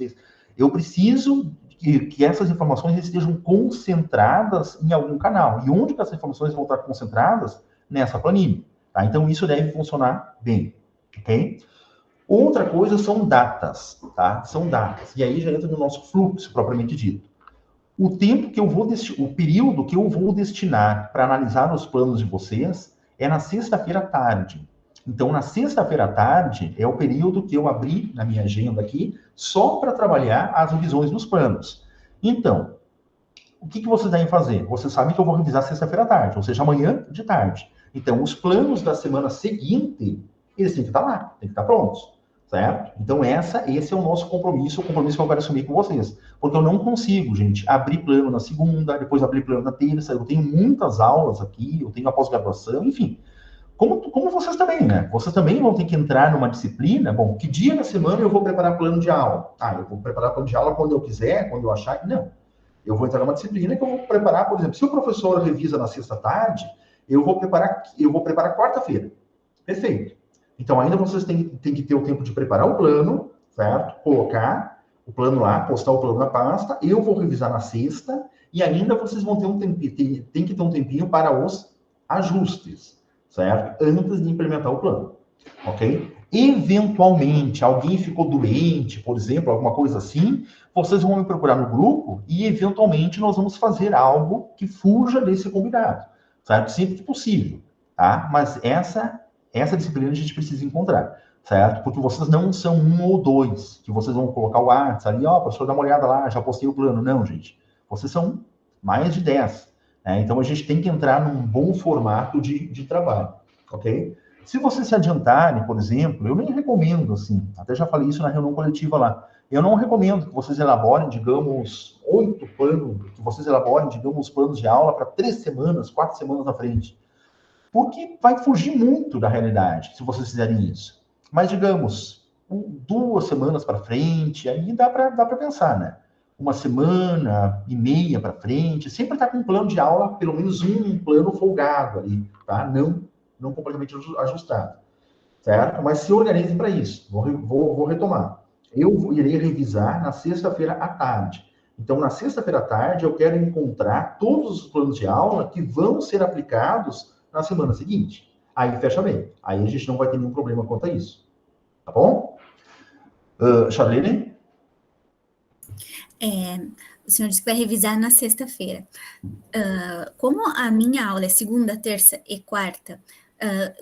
Eu preciso que essas informações estejam concentradas em algum canal. E onde que essas informações vão estar concentradas? Nessa planilha. Tá? Então, isso deve funcionar bem. Ok? Outra coisa são datas, tá? São datas. E aí já entra no nosso fluxo, propriamente dito. O período que eu vou destinar para analisar os planos de vocês é na sexta-feira à tarde. Então, na sexta-feira à tarde é o período que eu abri na minha agenda aqui só para trabalhar as revisões dos planos. Então, o que vocês devem fazer? Vocês sabem que eu vou revisar sexta-feira à tarde, ou seja, amanhã de tarde. Então, os planos da semana seguinte, eles têm que estar lá, têm que estar prontos. Certo? Então, esse é o nosso compromisso, o compromisso que eu quero assumir com vocês. Porque eu não consigo, gente, abrir plano na segunda, depois abrir plano na terça. Eu tenho muitas aulas aqui, eu tenho a pós-graduação, enfim. Como vocês também, né? Vocês também vão ter que entrar numa disciplina. Bom, que dia da semana eu vou preparar plano de aula? Eu vou preparar plano de aula quando eu quiser, quando eu achar. Não. Eu vou entrar numa disciplina que eu vou preparar, por exemplo, se o professor revisa na sexta-tarde, eu vou preparar quarta-feira. Perfeito. Então, ainda vocês têm que ter o tempo de preparar o plano, certo? Colocar o plano lá, postar o plano na pasta. Eu vou revisar na sexta e ainda vocês vão ter tem que ter um tempinho para os ajustes, certo? Antes de implementar o plano, ok? Eventualmente, alguém ficou doente, por exemplo, alguma coisa assim, vocês vão me procurar no grupo e, eventualmente, nós vamos fazer algo que fuja desse combinado, certo? Sempre que possível, tá? Mas essa disciplina a gente precisa encontrar, certo? Porque vocês não são 1 ou 2, que vocês vão colocar o WhatsApp ali, professor, dá uma olhada lá, já postei o plano. Não, gente. Vocês são mais de 10. Né? Então, a gente tem que entrar num bom formato de trabalho, ok? Se vocês se adiantarem, por exemplo, eu nem recomendo, assim, até já falei isso na reunião coletiva lá, eu não recomendo que vocês elaborem, digamos, 8 planos, que vocês elaborem, digamos, planos de aula para 3 semanas, 4 semanas na frente. Porque vai fugir muito da realidade, se vocês fizerem isso. Mas, digamos, 2 semanas para frente, aí dá para pensar, né? 1 semana e meia para frente, sempre está com um plano de aula, pelo menos um plano folgado ali, tá? Não completamente ajustado, certo? Mas se organizem para isso. Vou retomar. Eu irei revisar na sexta-feira à tarde. Então, na sexta-feira à tarde, eu quero encontrar todos os planos de aula que vão ser aplicados na semana seguinte. Aí fecha bem. Aí a gente não vai ter nenhum problema quanto a isso. Tá bom? Charlene? O senhor disse que vai revisar na sexta-feira. Como a minha aula é segunda, terça e quarta,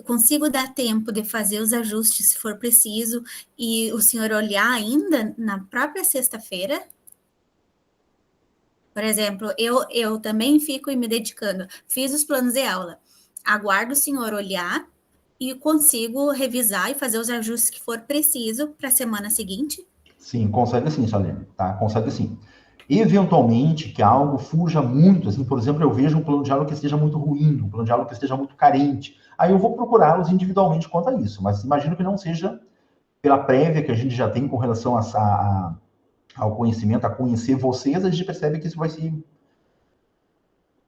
consigo dar tempo de fazer os ajustes se for preciso e o senhor olhar ainda na própria sexta-feira? Por exemplo, eu também fico me dedicando, fiz os planos de aula, aguardo o senhor olhar e consigo revisar e fazer os ajustes que for preciso para a semana seguinte? Sim, consegue sim, Charlene, tá? Consegue sim. Eventualmente, que algo fuja muito, assim, por exemplo, eu vejo um plano de aula que esteja muito ruim, um plano de aula que esteja muito carente, aí eu vou procurá-los individualmente quanto a isso, mas imagino que não seja pela prévia que a gente já tem com relação ao conhecimento, a conhecer vocês, a gente percebe que isso vai ser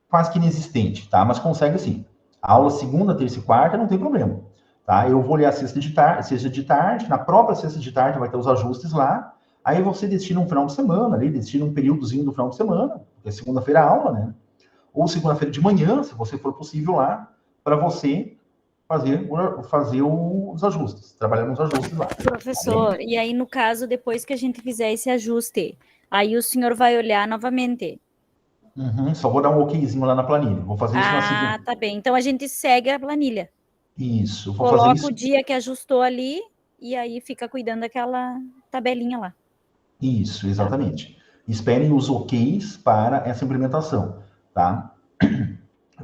quase que inexistente, tá? Mas consegue sim. A aula segunda, terça e quarta não tem problema, tá? Eu vou olhar sexta de tarde, na própria sexta de tarde vai ter os ajustes lá, aí você destina um final de semana, ali, destina um períodozinho do final de semana, porque é segunda-feira a aula, né? Ou segunda-feira de manhã, se você for possível lá, para você fazer os ajustes, trabalhar nos ajustes lá. Professor, e aí no caso, depois que a gente fizer esse ajuste, aí o senhor vai olhar novamente? Só vou dar um okzinho lá na planilha. Vou fazer isso na segunda. Tá bem. Então a gente segue a planilha. Isso. Vou Coloca fazer isso. o dia que ajustou ali e aí fica cuidando daquela tabelinha lá. Isso, exatamente. Esperem os OKs para essa implementação, tá?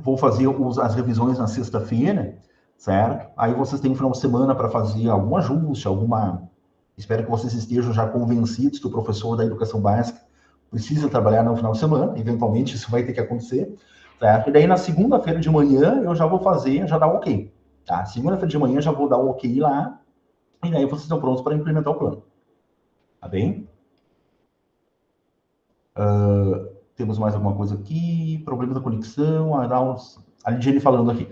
Vou fazer as revisões na sexta-feira, certo? Aí vocês têm um final de semana para fazer algum ajuste, Espero que vocês estejam já convencidos que o professor da educação básica precisa trabalhar no final de semana, eventualmente isso vai ter que acontecer, certo? E daí na segunda-feira de manhã eu já vou já dar o ok, tá? Segunda-feira de manhã já vou dar o ok lá, e daí vocês estão prontos para implementar o plano. Tá bem? Temos mais alguma coisa aqui? Problema da conexão, a Lidiane falando aqui.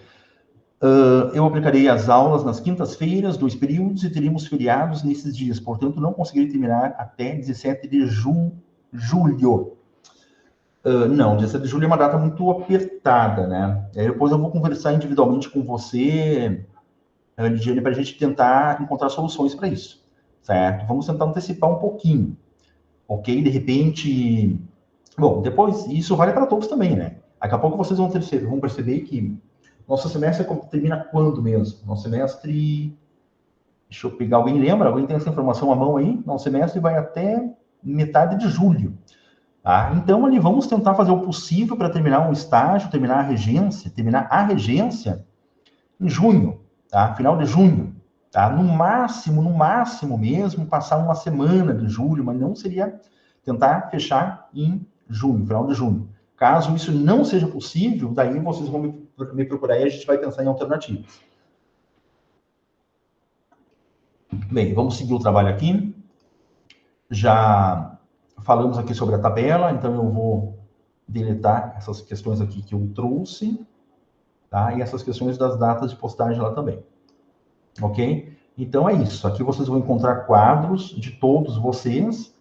Eu aplicarei as aulas nas quintas-feiras, 2 períodos, e teríamos feriados nesses dias. Portanto, não conseguirei terminar até 17 de julho. Não, 17 de julho é uma data muito apertada, né? Aí depois eu vou conversar individualmente com você, Lidiane, para a gente tentar encontrar soluções para isso, certo? Vamos tentar antecipar um pouquinho, ok? De repente... Bom, depois, isso vale para todos também, né? Daqui a pouco vocês vão perceber que nosso semestre termina quando mesmo? Nosso semestre... Deixa eu pegar, alguém lembra? Alguém tem essa informação à mão aí? Nosso semestre vai até metade de julho. Tá? Então, ali, vamos tentar fazer o possível para terminar um estágio, terminar a regência em junho, tá? Final de junho. Tá? No máximo mesmo, passar uma semana de julho, mas não seria tentar fechar em junho, final de junho. Caso isso não seja possível, daí vocês vão me procurar e a gente vai pensar em alternativas. Bem, vamos seguir o trabalho aqui. Já falamos aqui sobre a tabela, então eu vou deletar essas questões aqui que eu trouxe, tá? E essas questões das datas de postagem lá também. Ok? Então é isso. Aqui vocês vão encontrar quadros de todos vocês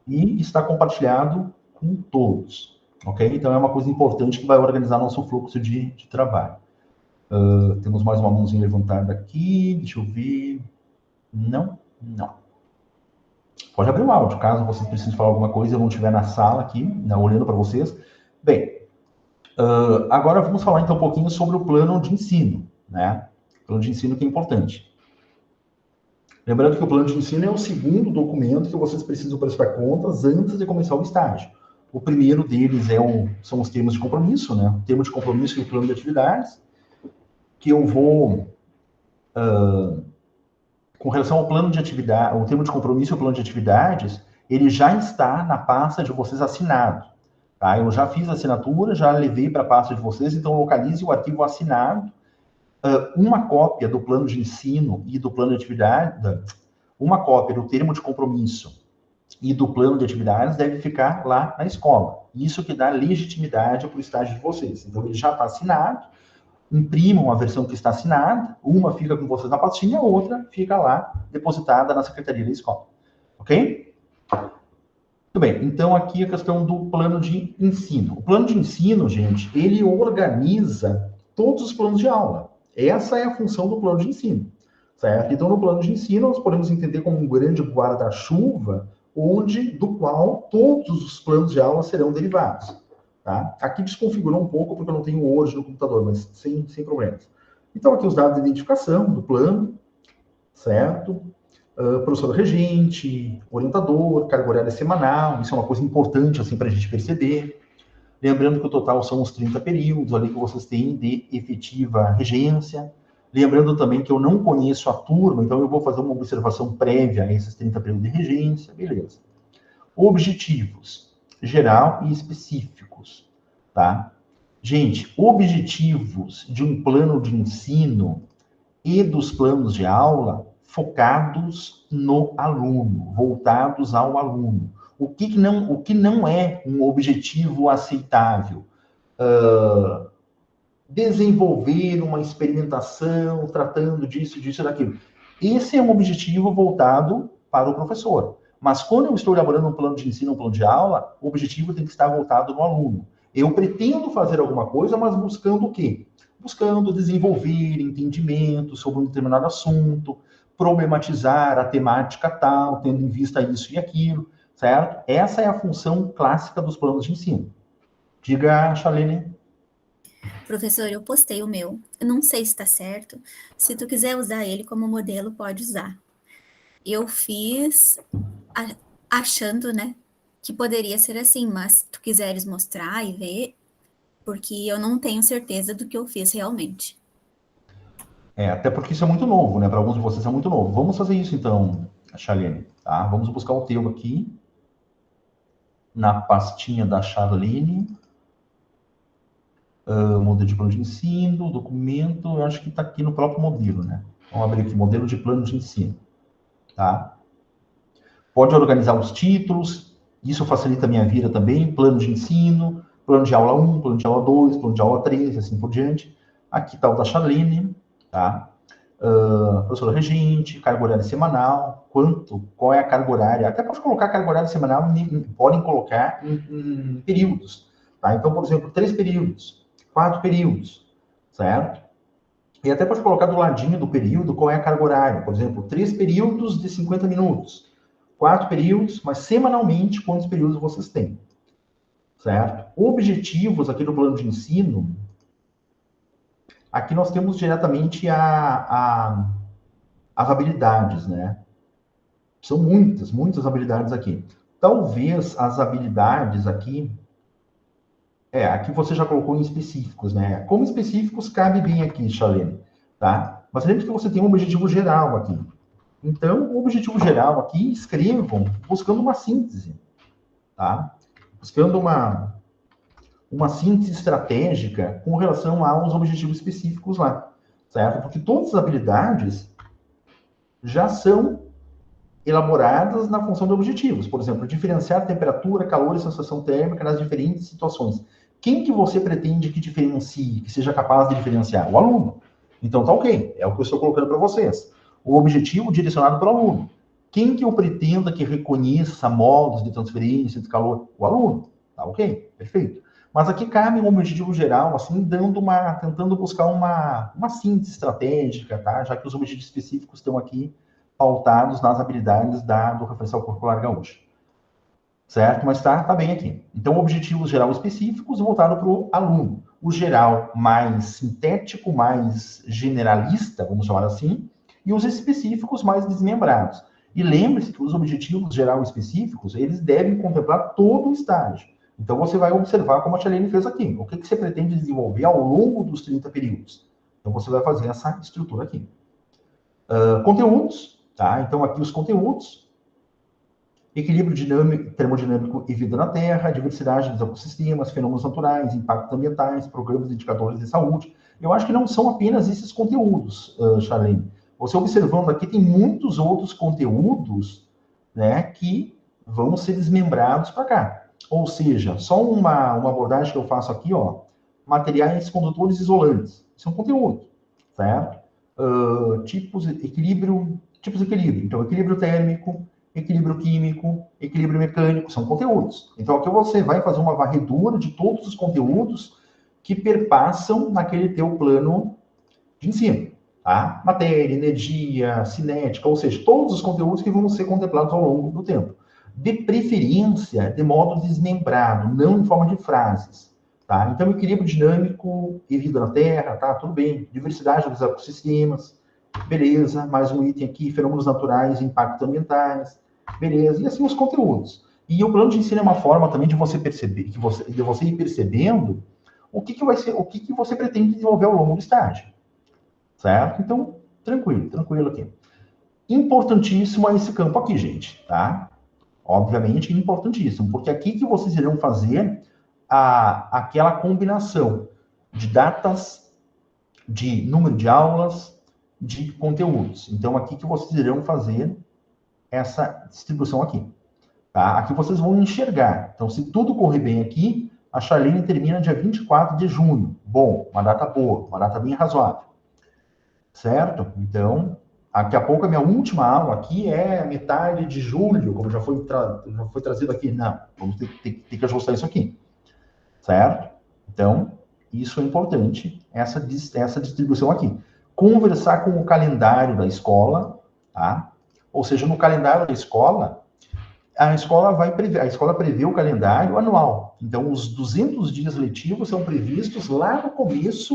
e está compartilhado com todos. Ok? Então é uma coisa importante que vai organizar nosso fluxo de trabalho. Temos mais uma mãozinha levantada aqui. Deixa eu ver. Não. Pode abrir o áudio, caso vocês precisem falar alguma coisa e eu não estiver na sala aqui, né, olhando para vocês. Bem, agora vamos falar então um pouquinho sobre o plano de ensino, né? O plano de ensino que é importante. Lembrando que o plano de ensino é o segundo documento que vocês precisam prestar contas antes de começar o estágio. O primeiro deles são os termos de compromisso, né? O termo de compromisso e o plano de atividades, que eu vou... com relação ao plano de atividade, o termo de compromisso e o plano de atividades, ele já está na pasta de vocês assinado. Tá? Eu já fiz a assinatura, já levei para a pasta de vocês, então localize o arquivo assinado. Uma cópia do plano de ensino e do plano de atividade, uma cópia do termo de compromisso e do plano de atividades deve ficar lá na escola. Isso que dá legitimidade para o estágio de vocês. Então, ele já está assinado. Imprimam a versão que está assinada, uma fica com vocês na pastinha, a outra fica lá, depositada na secretaria da escola. Ok? Muito bem, então aqui a questão do plano de ensino. O plano de ensino, gente, ele organiza todos os planos de aula. Essa é a função do plano de ensino, certo? Então, no plano de ensino, nós podemos entender como um grande guarda-chuva, do qual todos os planos de aula serão derivados. Tá? Aqui desconfigurou um pouco, porque eu não tenho hoje no computador, mas sem problemas. Então, aqui os dados de identificação do plano, certo? Professor regente, orientador, carga horária semanal, isso é uma coisa importante, assim, para a gente perceber. Lembrando que o total são os 30 períodos ali que vocês têm de efetiva regência. Lembrando também que eu não conheço a turma, então eu vou fazer uma observação prévia a esses 30 períodos de regência, beleza. Objetivos, geral e específicos, tá? Gente, objetivos de um plano de ensino e dos planos de aula focados no aluno, voltados ao aluno. O que não é um objetivo aceitável? Desenvolver uma experimentação, tratando disso e daquilo. Esse é um objetivo voltado para o professor. Mas quando eu estou elaborando um plano de ensino, um plano de aula, o objetivo tem que estar voltado no aluno. Eu pretendo fazer alguma coisa, mas buscando o quê? Buscando desenvolver entendimento sobre um determinado assunto, problematizar a temática tal, tendo em vista isso e aquilo, certo? Essa é a função clássica dos planos de ensino. Diga, Chalene. Professor, eu postei o meu. Eu não sei se está certo. Se tu quiser usar ele como modelo, pode usar. Eu fiz achando, né, que poderia ser assim, mas se tu quiseres mostrar e ver, porque eu não tenho certeza do que eu fiz realmente. Até porque isso é muito novo, né? Para alguns de vocês é muito novo. Vamos fazer isso então, Charlene, tá? Vamos buscar o teu aqui, na pastinha da Charlene. Modelo de plano de ensino, documento, eu acho que está aqui no próprio modelo, né? Vamos abrir aqui, modelo de plano de ensino, tá? Pode organizar os títulos, isso facilita a minha vida também, plano de ensino, plano de aula 1, plano de aula 2, plano de aula 3, assim por diante. Aqui está o da Charlene, tá? Professora regente, carga horária semanal, qual é a carga horária, até pode colocar carga horária semanal, podem colocar em períodos, tá? Então, por exemplo, 3 períodos, 4 períodos, certo? E até pode colocar do ladinho do período qual é a carga horária, por exemplo, 3 períodos de 50 minutos, 4 períodos, mas semanalmente quantos períodos vocês têm, certo? Objetivos aqui do plano de ensino, aqui nós temos diretamente as habilidades, né? São muitas habilidades aqui. Talvez as habilidades aqui, aqui você já colocou em específicos, né? Como específicos cabe bem aqui, Charlene, tá? Mas lembre que você tem um objetivo geral aqui. Então, o objetivo geral aqui, escrevam buscando uma síntese, tá? Buscando uma síntese estratégica com relação aos objetivos específicos lá, certo? Porque todas as habilidades já são elaboradas na função de objetivos. Por exemplo, diferenciar temperatura, calor e sensação térmica nas diferentes situações. Quem que você pretende que diferencie, que seja capaz de diferenciar? O aluno. Então, tá ok. É o que eu estou colocando para vocês. O objetivo direcionado para o aluno. Quem que eu pretenda que reconheça modos de transferência de calor? O aluno. Tá ok. Perfeito. Mas aqui cabe um objetivo geral, assim, tentando buscar uma síntese estratégica, tá? Já que os objetivos específicos estão aqui pautados nas habilidades do referencial curricular gaúcho. Certo? Mas tá bem aqui. Então, objetivos geral específicos voltado para o aluno. O geral mais sintético, mais generalista, vamos chamar assim, e os específicos mais desmembrados. E lembre-se que os objetivos geral específicos, eles devem contemplar todo o estágio. Então, você vai observar como a Charlene fez aqui. O que você pretende desenvolver ao longo dos 30 períodos? Então, você vai fazer essa estrutura aqui. Conteúdos, tá? Então, aqui os conteúdos. Equilíbrio dinâmico, termodinâmico e vida na Terra, diversidade dos ecossistemas, fenômenos naturais, impactos ambientais, programas e indicadores de saúde. Eu acho que não são apenas esses conteúdos, Charlene. Você observando aqui, tem muitos outros conteúdos, né, que vão ser desmembrados para cá. Ou seja, só uma abordagem que eu faço aqui, ó, materiais condutores isolantes. Isso é um conteúdo, certo? Tipos de equilíbrio. Então, equilíbrio térmico, equilíbrio químico, equilíbrio mecânico, são conteúdos. Então, aqui você vai fazer uma varredura de todos os conteúdos que perpassam naquele teu plano de ensino, tá? Matéria, energia, cinética, ou seja, todos os conteúdos que vão ser contemplados ao longo do tempo. De preferência, de modo desmembrado, não em forma de frases, tá? Então, equilíbrio dinâmico e vida na Terra, tá? Tudo bem. Diversidade dos ecossistemas, beleza. Mais um item aqui, fenômenos naturais e impactos ambientais, beleza. E assim os conteúdos. E o plano de ensino é uma forma também de você perceber, de você ir percebendo o que você pretende desenvolver ao longo do estágio, certo? Então, tranquilo aqui. Importantíssimo é esse campo aqui, gente, tá? Obviamente, importantíssimo, porque aqui que vocês irão fazer aquela combinação de datas, de número de aulas, de conteúdos. Então, aqui que vocês irão fazer essa distribuição aqui. Tá? Aqui vocês vão enxergar. Então, se tudo correr bem aqui, a Charlene termina dia 24 de junho. Bom, uma data boa, uma data bem razoável. Certo? Então, daqui a pouco a minha última aula aqui é metade de julho, como já foi trazido aqui. Não, vamos ter que ajustar isso aqui. Certo? Então, isso é importante, essa distribuição aqui. Conversar com o calendário da escola, tá? Ou seja, no calendário da escola, a escola prevê o calendário anual. Então, os 200 dias letivos são previstos lá no começo,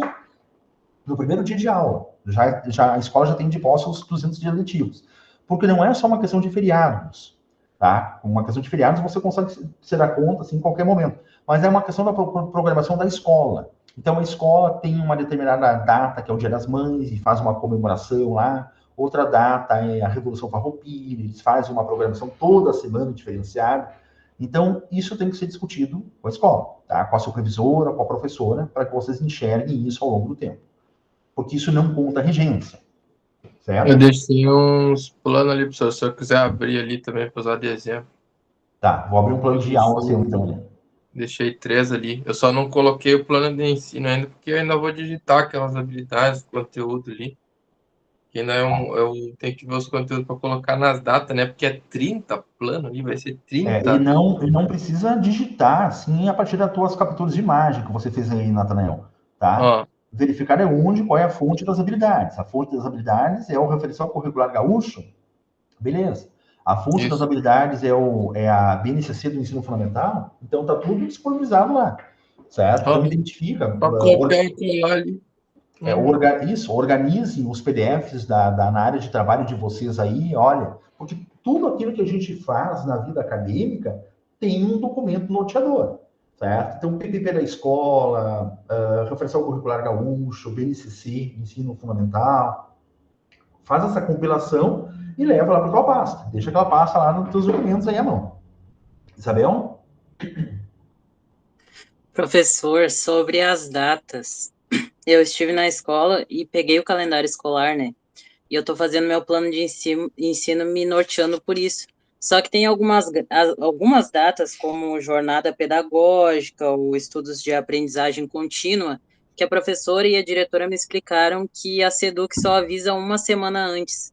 no primeiro dia de aula. A escola já tem de posse os 200 dias letivos. Porque não é só uma questão de feriados, tá? Uma questão de feriados você consegue se dar conta, assim, em qualquer momento. Mas é uma questão da programação da escola. Então, a escola tem uma determinada data, que é o Dia das Mães, e faz uma comemoração lá. Outra data é a Revolução Farroupilha, eles fazem uma programação toda semana diferenciada. Então, isso tem que ser discutido com a escola, tá? Com a supervisora, com a professora, para que vocês enxerguem isso ao longo do tempo. Porque isso não conta regência, certo? Eu deixei uns planos ali, professor, se eu quiser abrir ali também para usar de exemplo. Tá, vou abrir um plano de aula seu, então, né? Deixei 3 ali. Eu só não coloquei o plano de ensino ainda, porque eu ainda vou digitar aquelas habilidades, conteúdo ali. Que ainda eu tenho que ver os conteúdos para colocar nas datas, né? Porque é 30 plano ali, vai ser 30. E não precisa digitar, assim, a partir das tuas capturas de imagem que você fez aí, Natanael, tá? Verificar qual é a fonte das habilidades. A fonte das habilidades é o referencial curricular gaúcho, beleza. A fonte das habilidades é a BNCC do ensino fundamental, então está tudo disponibilizado lá, certo? Então identifica... Para copiar e colar ali. Organizem os PDFs na área de trabalho de vocês aí, olha, porque tudo aquilo que a gente faz na vida acadêmica tem um documento norteador, certo? Então, PPP da escola, referencial curricular gaúcho, BNCC, ensino fundamental, faz essa compilação e leva lá para a tua pasta. Deixa aquela pasta lá nos teus documentos aí à mão. Isabel? Professor, sobre as datas. Eu estive na escola e peguei o calendário escolar, né? E eu tô fazendo meu plano de ensino me norteando por isso. Só que tem algumas datas, como jornada pedagógica ou estudos de aprendizagem contínua, que a professora e a diretora me explicaram que a SEDUC só avisa uma semana antes.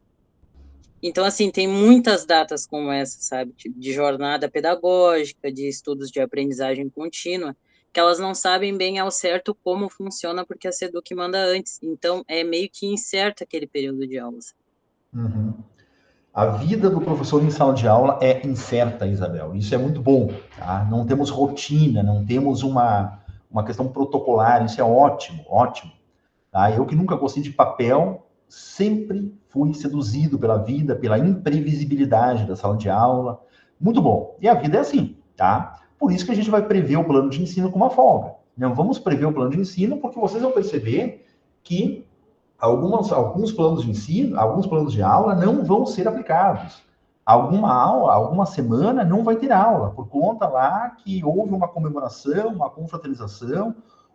Então, assim, tem muitas datas como essa, sabe? De jornada pedagógica, de estudos de aprendizagem contínua, que elas não sabem bem ao certo como funciona, porque a SEDUC manda antes. Então, é meio que incerto aquele período de aulas. Uhum. A vida do professor em sala de aula é incerta, Isabel. Isso é muito bom, tá? Não temos rotina, não temos uma questão protocolar. Isso é ótimo, ótimo. Tá? Eu que nunca gostei de papel, sempre fui seduzido pela vida, pela imprevisibilidade da sala de aula. Muito bom. E a vida é assim, tá? Por isso que a gente vai prever o plano de ensino com uma folga. Não vamos prever o plano de ensino porque vocês vão perceber que alguns planos de ensino, alguns planos de aula não vão ser aplicados. Alguma semana não vai ter aula, por conta lá que houve uma comemoração, uma confraternização,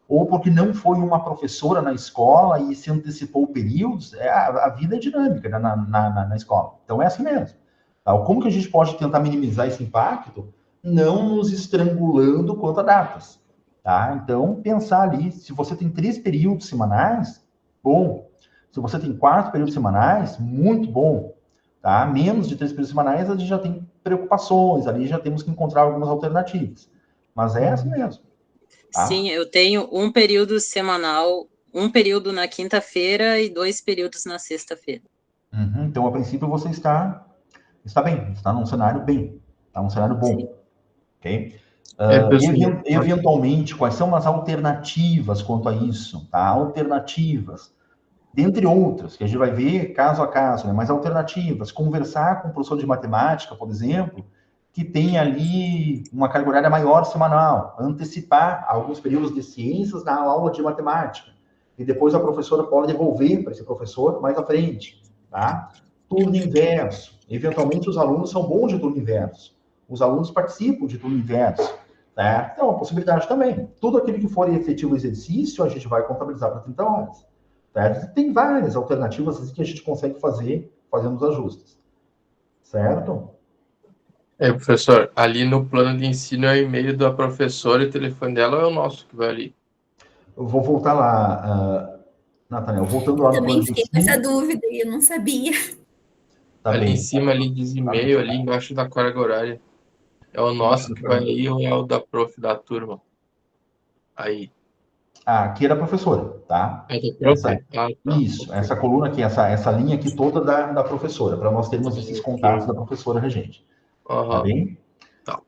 ou porque não foi uma professora na escola e se antecipou períodos. A vida é dinâmica na escola. Então é assim mesmo. Tá? Como que a gente pode tentar minimizar esse impacto? Não nos estrangulando quanto a datas. Tá? Então, pensar ali, se você tem 3 períodos semanais, bom. Se você tem 4 períodos semanais, muito bom. Tá? Menos de 3 períodos semanais, a gente já tem preocupações, ali já temos que encontrar algumas alternativas. Mas é assim mesmo. Tá? Sim, eu tenho um período semanal, um período na quinta-feira e 2 períodos na sexta-feira. Uhum, então, a princípio, você está bem, está num cenário bem, está num cenário bom. Sim. Ok? Eventualmente, quais são as alternativas quanto a isso? Tá? Alternativas, dentre outras, que a gente vai ver caso a caso, né? Mas alternativas, conversar com o professor de matemática, por exemplo, que tem ali uma carga horária maior semanal, antecipar alguns períodos de ciências na aula de matemática, e depois a professora pode devolver para esse professor mais à frente, tá? Turno inverso, eventualmente os alunos são bons de turno inverso, os alunos participam de turno inverso, né? Então, é uma possibilidade também. Tudo aquilo que for efetivo exercício, a gente vai contabilizar para 30 horas. Certo? Tem várias alternativas assim, que a gente consegue fazer, fazendo os ajustes. Certo? Professor, ali no plano de ensino é o e-mail da professora e o telefone dela ou é o nosso que vai ali? Eu vou voltar lá, Natanael, voltando lá no plano de ensino. Eu também fiquei com essa dúvida e eu não sabia. Tá ali bem. em cima, ali diz e-mail, ali embaixo da carga horária. É o nosso que vai aí ou é o da prof da turma? Aí. Aqui é da professora, tá? Isso, essa coluna aqui, essa linha aqui toda da professora, para nós termos esses contatos da professora regente. Tá bem? Tá.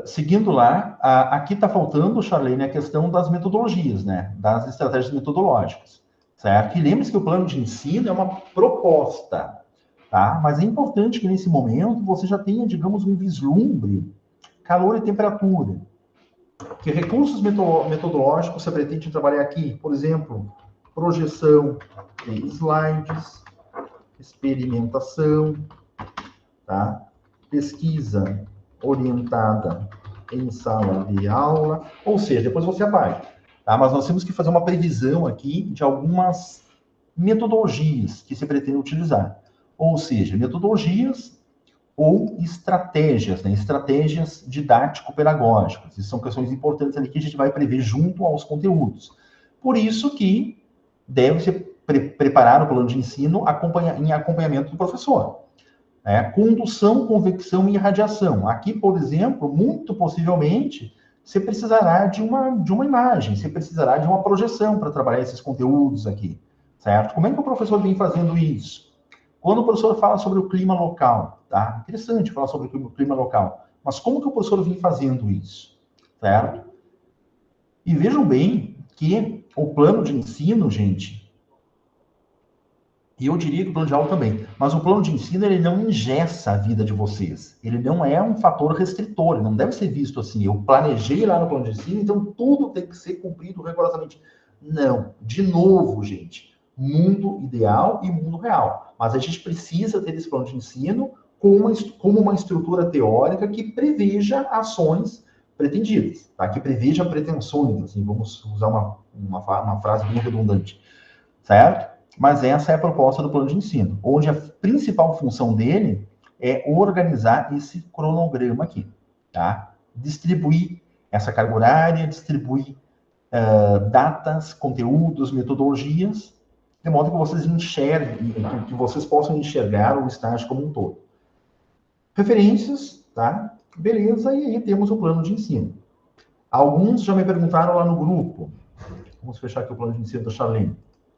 Seguindo lá, aqui está faltando, Charlene, a questão das metodologias, né? Das estratégias metodológicas, certo? E lembre-se que o plano de ensino é uma proposta, tá? Mas é importante que nesse momento você já tenha, digamos, um vislumbre, calor e temperatura. Que recursos metodológicos você pretende trabalhar aqui? Por exemplo, projeção em slides, experimentação, tá? Pesquisa orientada em sala de aula, ou seja, depois você apaga, tá? Mas nós temos que fazer uma previsão aqui de algumas metodologias que se pretende utilizar, ou seja, metodologias ou estratégias, né? Estratégias didático-pedagógicas. Isso são questões importantes ali que a gente vai prever junto aos conteúdos. Por isso que deve ser preparar o plano de ensino em acompanhamento do professor. Condução, convecção e irradiação. Aqui, por exemplo, muito possivelmente, você precisará de uma imagem, você precisará de uma projeção para trabalhar esses conteúdos aqui, certo? Como é que o professor vem fazendo isso? Quando o professor fala sobre o clima local, tá? Interessante falar sobre o clima local, mas como que o professor vem fazendo isso, certo? E vejam bem que o plano de ensino, gente, e eu diria que o plano de aula também, mas o plano de ensino, ele não engessa a vida de vocês. Ele não é um fator restritor, ele não deve ser visto assim, eu planejei lá no plano de ensino, então tudo tem que ser cumprido rigorosamente. Não. De novo, gente, mundo ideal e mundo real. Mas a gente precisa ter esse plano de ensino como uma estrutura teórica que preveja ações pretendidas, tá? Que preveja pretensões, assim, vamos usar uma frase bem redundante, certo? Mas essa é a proposta do plano de ensino, onde a principal função dele é organizar esse cronograma aqui, tá? Distribuir essa carga horária, distribuir datas, conteúdos, metodologias, de modo que vocês enxerguem, que vocês possam enxergar o estágio como um todo. Referências, tá? Beleza, e aí temos o plano de ensino. Alguns já me perguntaram lá no grupo. Vamos fechar aqui o plano de ensino da Charlene.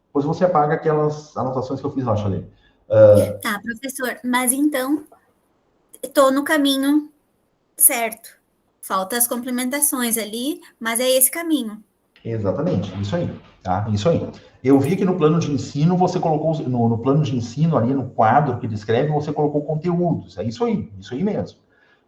Depois você apaga aquelas anotações que eu fiz lá, Charlene. Tá, professor, mas então, estou no caminho certo. Faltam as complementações ali, mas é esse caminho. Exatamente, isso aí, tá? Isso aí. Eu vi que no plano de ensino, você colocou, no plano de ensino, ali no quadro que descreve, você colocou conteúdos. É isso aí mesmo.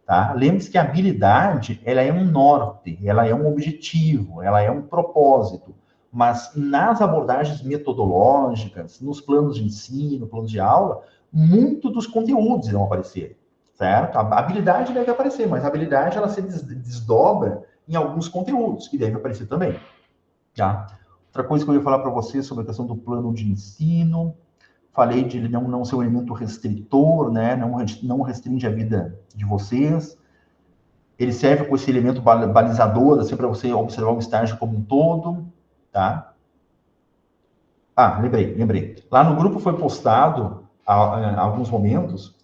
Tá? Lembre-se que a habilidade, ela é um norte, ela é um objetivo, ela é um propósito. Mas nas abordagens metodológicas, nos planos de ensino, planos de aula, muito dos conteúdos irão aparecer, certo? A habilidade deve aparecer, mas a habilidade, ela se desdobra em alguns conteúdos, que devem aparecer também. Tá? Outra coisa que eu ia falar para vocês sobre a questão do plano de ensino, falei de ele não ser um elemento restritor, né? Não restringe a vida de vocês. Ele serve com esse elemento balizador, assim, para você observar o estágio como um todo, tá? Ah, lembrei. Lá no grupo foi postado, há alguns momentos,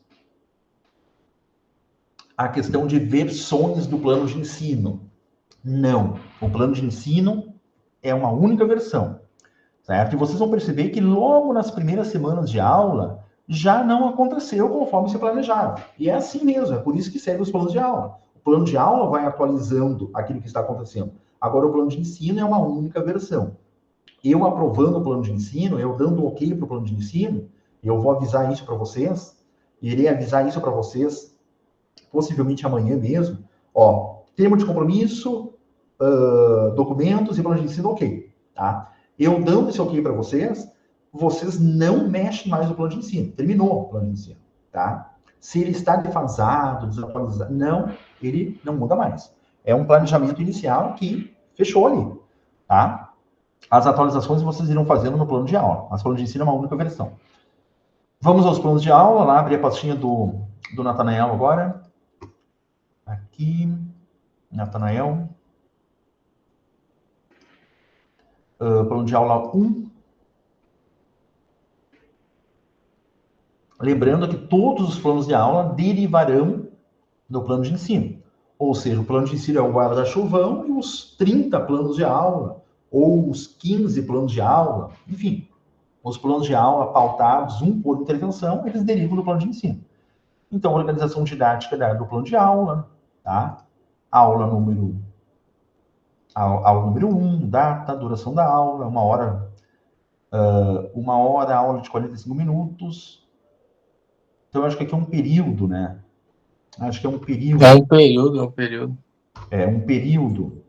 a questão de versões do plano de ensino. Não, o plano de ensino é uma única versão, certo? E vocês vão perceber que logo nas primeiras semanas de aula já não aconteceu conforme se planejava. E é assim mesmo, é por isso que servem os planos de aula. O plano de aula vai atualizando aquilo que está acontecendo. Agora, o plano de ensino é uma única versão. Eu aprovando o plano de ensino, eu dando ok para o plano de ensino, eu vou avisar isso para vocês, irei avisar isso para vocês, possivelmente amanhã mesmo. Ó, termo de compromisso, documentos e plano de ensino, ok, tá? Eu dando esse ok para vocês, vocês não mexem mais no plano de ensino. Terminou o plano de ensino, tá? Se ele está defasado, desatualizado, não, ele não muda mais. É um planejamento inicial que fechou ali, tá? As atualizações vocês irão fazendo no plano de aula, mas o plano de ensino é uma única versão. Vamos aos planos de aula, lá, abrir a pastinha do Natanael agora. Aqui, Natanael. Plano de aula 1. Lembrando que todos os planos de aula derivarão do plano de ensino. Ou seja, o plano de ensino é o guarda-chuvão e os 30 planos de aula, ou os 15 planos de aula, enfim, os planos de aula pautados, um por intervenção, eles derivam do plano de ensino. Então, organização didática do plano de aula, tá? Aula número 1, data, duração da aula, uma hora, aula de 45 minutos, Então, eu acho que aqui é um período, né? Acho que é um período. É um período. É um período.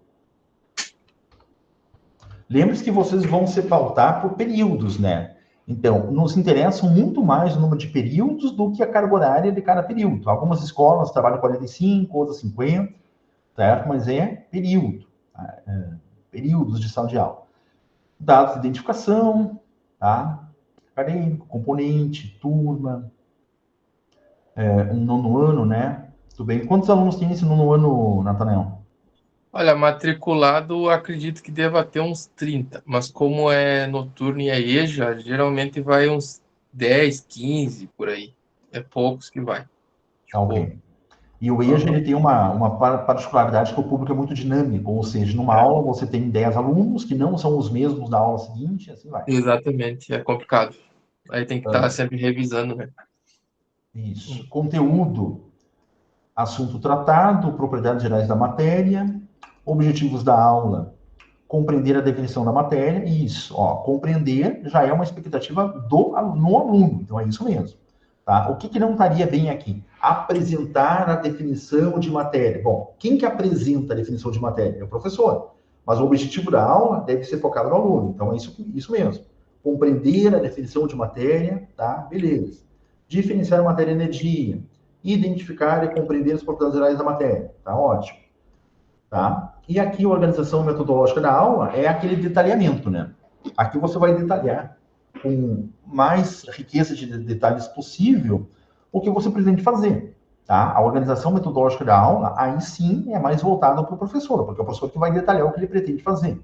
Lembre-se que vocês vão se pautar por períodos, né? Então, nos interessam muito mais o número de períodos do que a carga horária de cada período. Algumas escolas trabalham 45, outras 50, certo? Mas é período, tá? Períodos de sala de aula. Dados de identificação, tá? Acadêmico, componente, turma, um nono ano, né? Tudo bem. Quantos alunos tem esse nono ano, Natanael? Olha, matriculado, acredito que deva ter uns 30, mas como é noturno e é EJA, geralmente vai uns 10, 15 por aí. É poucos que vai. Ok. E o EJA, ele tem uma particularidade que o público é muito dinâmico, ou seja, numa aula você tem 10 alunos que não são os mesmos da aula seguinte, assim vai. Exatamente, é complicado. Aí tem que estar sempre revisando, né? Isso. Conteúdo, assunto tratado, propriedades gerais da matéria, objetivos da aula, compreender a definição da matéria, isso, ó, compreender já é uma expectativa no aluno, então é isso mesmo. Tá? O que não estaria bem aqui? Apresentar a definição de matéria. Bom, quem que apresenta a definição de matéria? É o professor. Mas o objetivo da aula deve ser focado no aluno. Então é isso mesmo. Compreender a definição de matéria, tá? Beleza. Diferenciar a matéria e energia. Identificar e compreender as propriedades gerais da matéria. Tá ótimo. Tá? E aqui a organização metodológica da aula é aquele detalhamento, né? Aqui você vai detalhar com mais riqueza de detalhes possível o que você pretende fazer, tá? A organização metodológica da aula, aí sim, é mais voltada para o professor, porque é o professor que vai detalhar o que ele pretende fazer.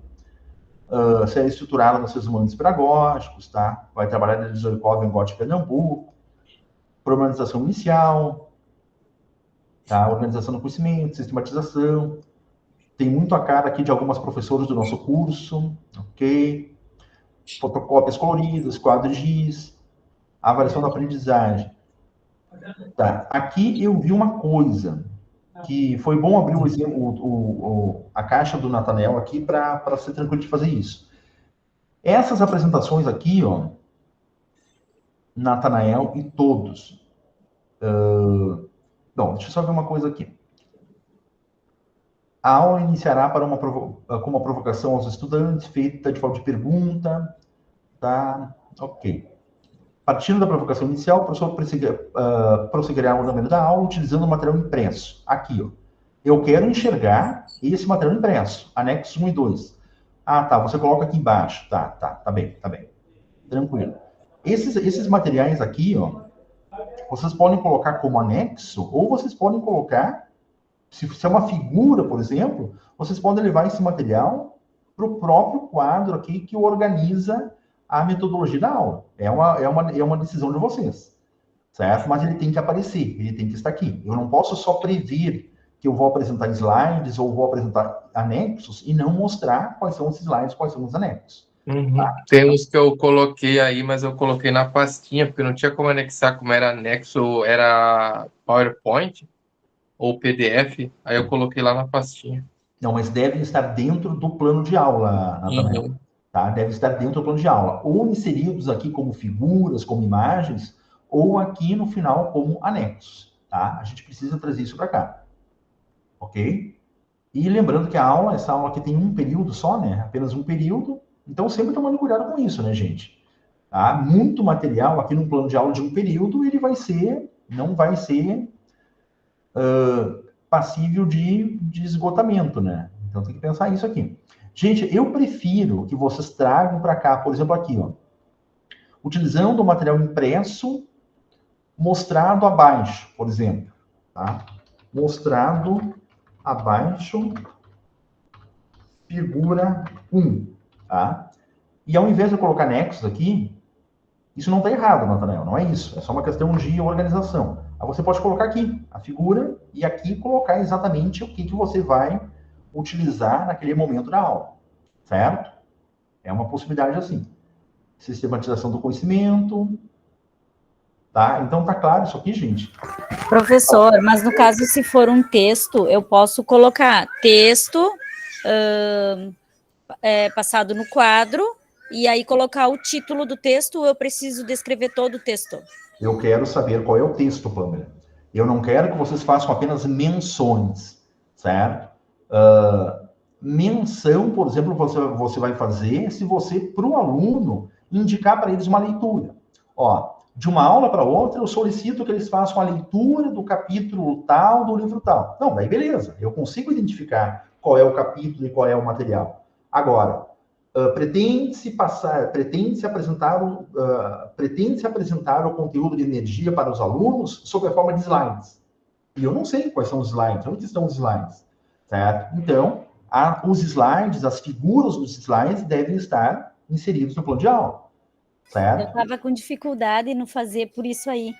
Se é estruturada nos seus manuais pedagógicos, tá? Vai trabalhar na Zoikov, em Gotti, Pernambuco, problematização inicial, tá? Organização do conhecimento, sistematização. Tem muito a cara aqui de algumas professoras do nosso curso, ok? Fotocópias coloridas, quadros GIS, avaliação da aprendizagem. Tá, aqui eu vi uma coisa, que foi bom abrir o exemplo, a caixa do Natanael aqui para ser tranquilo de fazer isso. Essas apresentações aqui, ó, Natanael e todos. Bom, deixa eu só ver uma coisa aqui. A aula iniciará com uma provocação aos estudantes, feita de forma de pergunta, tá? Ok. Partindo da provocação inicial, o professor prosseguirá o andamento da aula utilizando o material impresso. Aqui, ó. Eu quero enxergar esse material impresso, anexos 1 e 2. Ah, tá, você coloca aqui embaixo. Tá bem. Tranquilo. Esses materiais aqui, ó, vocês podem colocar como anexo, ou vocês podem colocar, se é uma figura, por exemplo, vocês podem levar esse material para o próprio quadro aqui que organiza a metodologia da aula. É uma decisão de vocês, certo? Mas ele tem que aparecer, ele tem que estar aqui. Eu não posso só prever que eu vou apresentar slides ou vou apresentar anexos e não mostrar quais são os slides, quais são os anexos. Uhum. Tá? Tem uns que eu coloquei aí, mas eu coloquei na pastinha, porque não tinha como anexar, como era anexo, era PowerPoint ou PDF, aí eu coloquei lá na pastinha. Não, mas deve estar dentro do plano de aula, Natanael. Uhum. Tá? Deve estar dentro do plano de aula. Ou inseridos aqui como figuras, como imagens, ou aqui no final como anexos. Tá? A gente precisa trazer isso para cá. Ok? E lembrando que essa aula aqui tem um período só, né? Apenas um período. Então, sempre tomando cuidado com isso, né, gente? Tá? Muito material aqui no plano de aula de um período, ele não vai ser passível de esgotamento, né? Então, tem que pensar isso aqui. Gente, eu prefiro que vocês tragam para cá, por exemplo, aqui, ó, utilizando o material impresso mostrado abaixo, por exemplo, tá? Mostrado abaixo, figura 1, tá? E ao invés de eu colocar anexos aqui, isso não está errado, Natanael, não é isso. É só uma questão de organização. Aí você pode colocar aqui a figura e aqui colocar exatamente o que você vai utilizar naquele momento da aula, certo? É uma possibilidade assim. Sistematização do conhecimento, tá? Então tá claro isso aqui, gente? Professor, mas no caso, se for um texto, eu posso colocar texto passado no quadro e aí colocar o título do texto, ou eu preciso descrever todo o texto? Eu quero saber qual é o texto, Pamela. Eu não quero que vocês façam apenas menções, certo? Menção, por exemplo, você vai fazer se você, para o aluno, indicar para eles uma leitura. Ó, de uma aula para outra, eu solicito que eles façam a leitura do capítulo tal, do livro tal. Não, daí beleza, eu consigo identificar qual é o capítulo e qual é o material. Agora, pretende-se apresentar o conteúdo de energia para os alunos sob a forma de slides. E eu não sei quais são os slides, onde estão os slides, certo? Então, os slides, as figuras dos slides devem estar inseridos no plano de aula, certo? Eu estava com dificuldade no fazer por isso aí,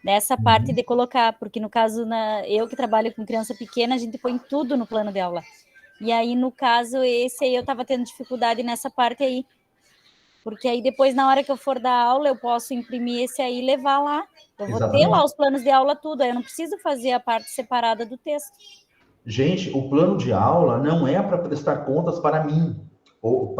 dessa parte de colocar, porque no caso, eu que trabalho com criança pequena, a gente põe tudo no plano de aula. E aí, no caso, esse aí eu estava tendo dificuldade nessa parte aí. Porque aí depois, na hora que eu for dar aula, eu posso imprimir esse aí e levar lá. Eu vou ter lá os planos de aula tudo, aí eu não preciso fazer a parte separada do texto. Gente, o plano de aula não é para prestar contas para mim, ou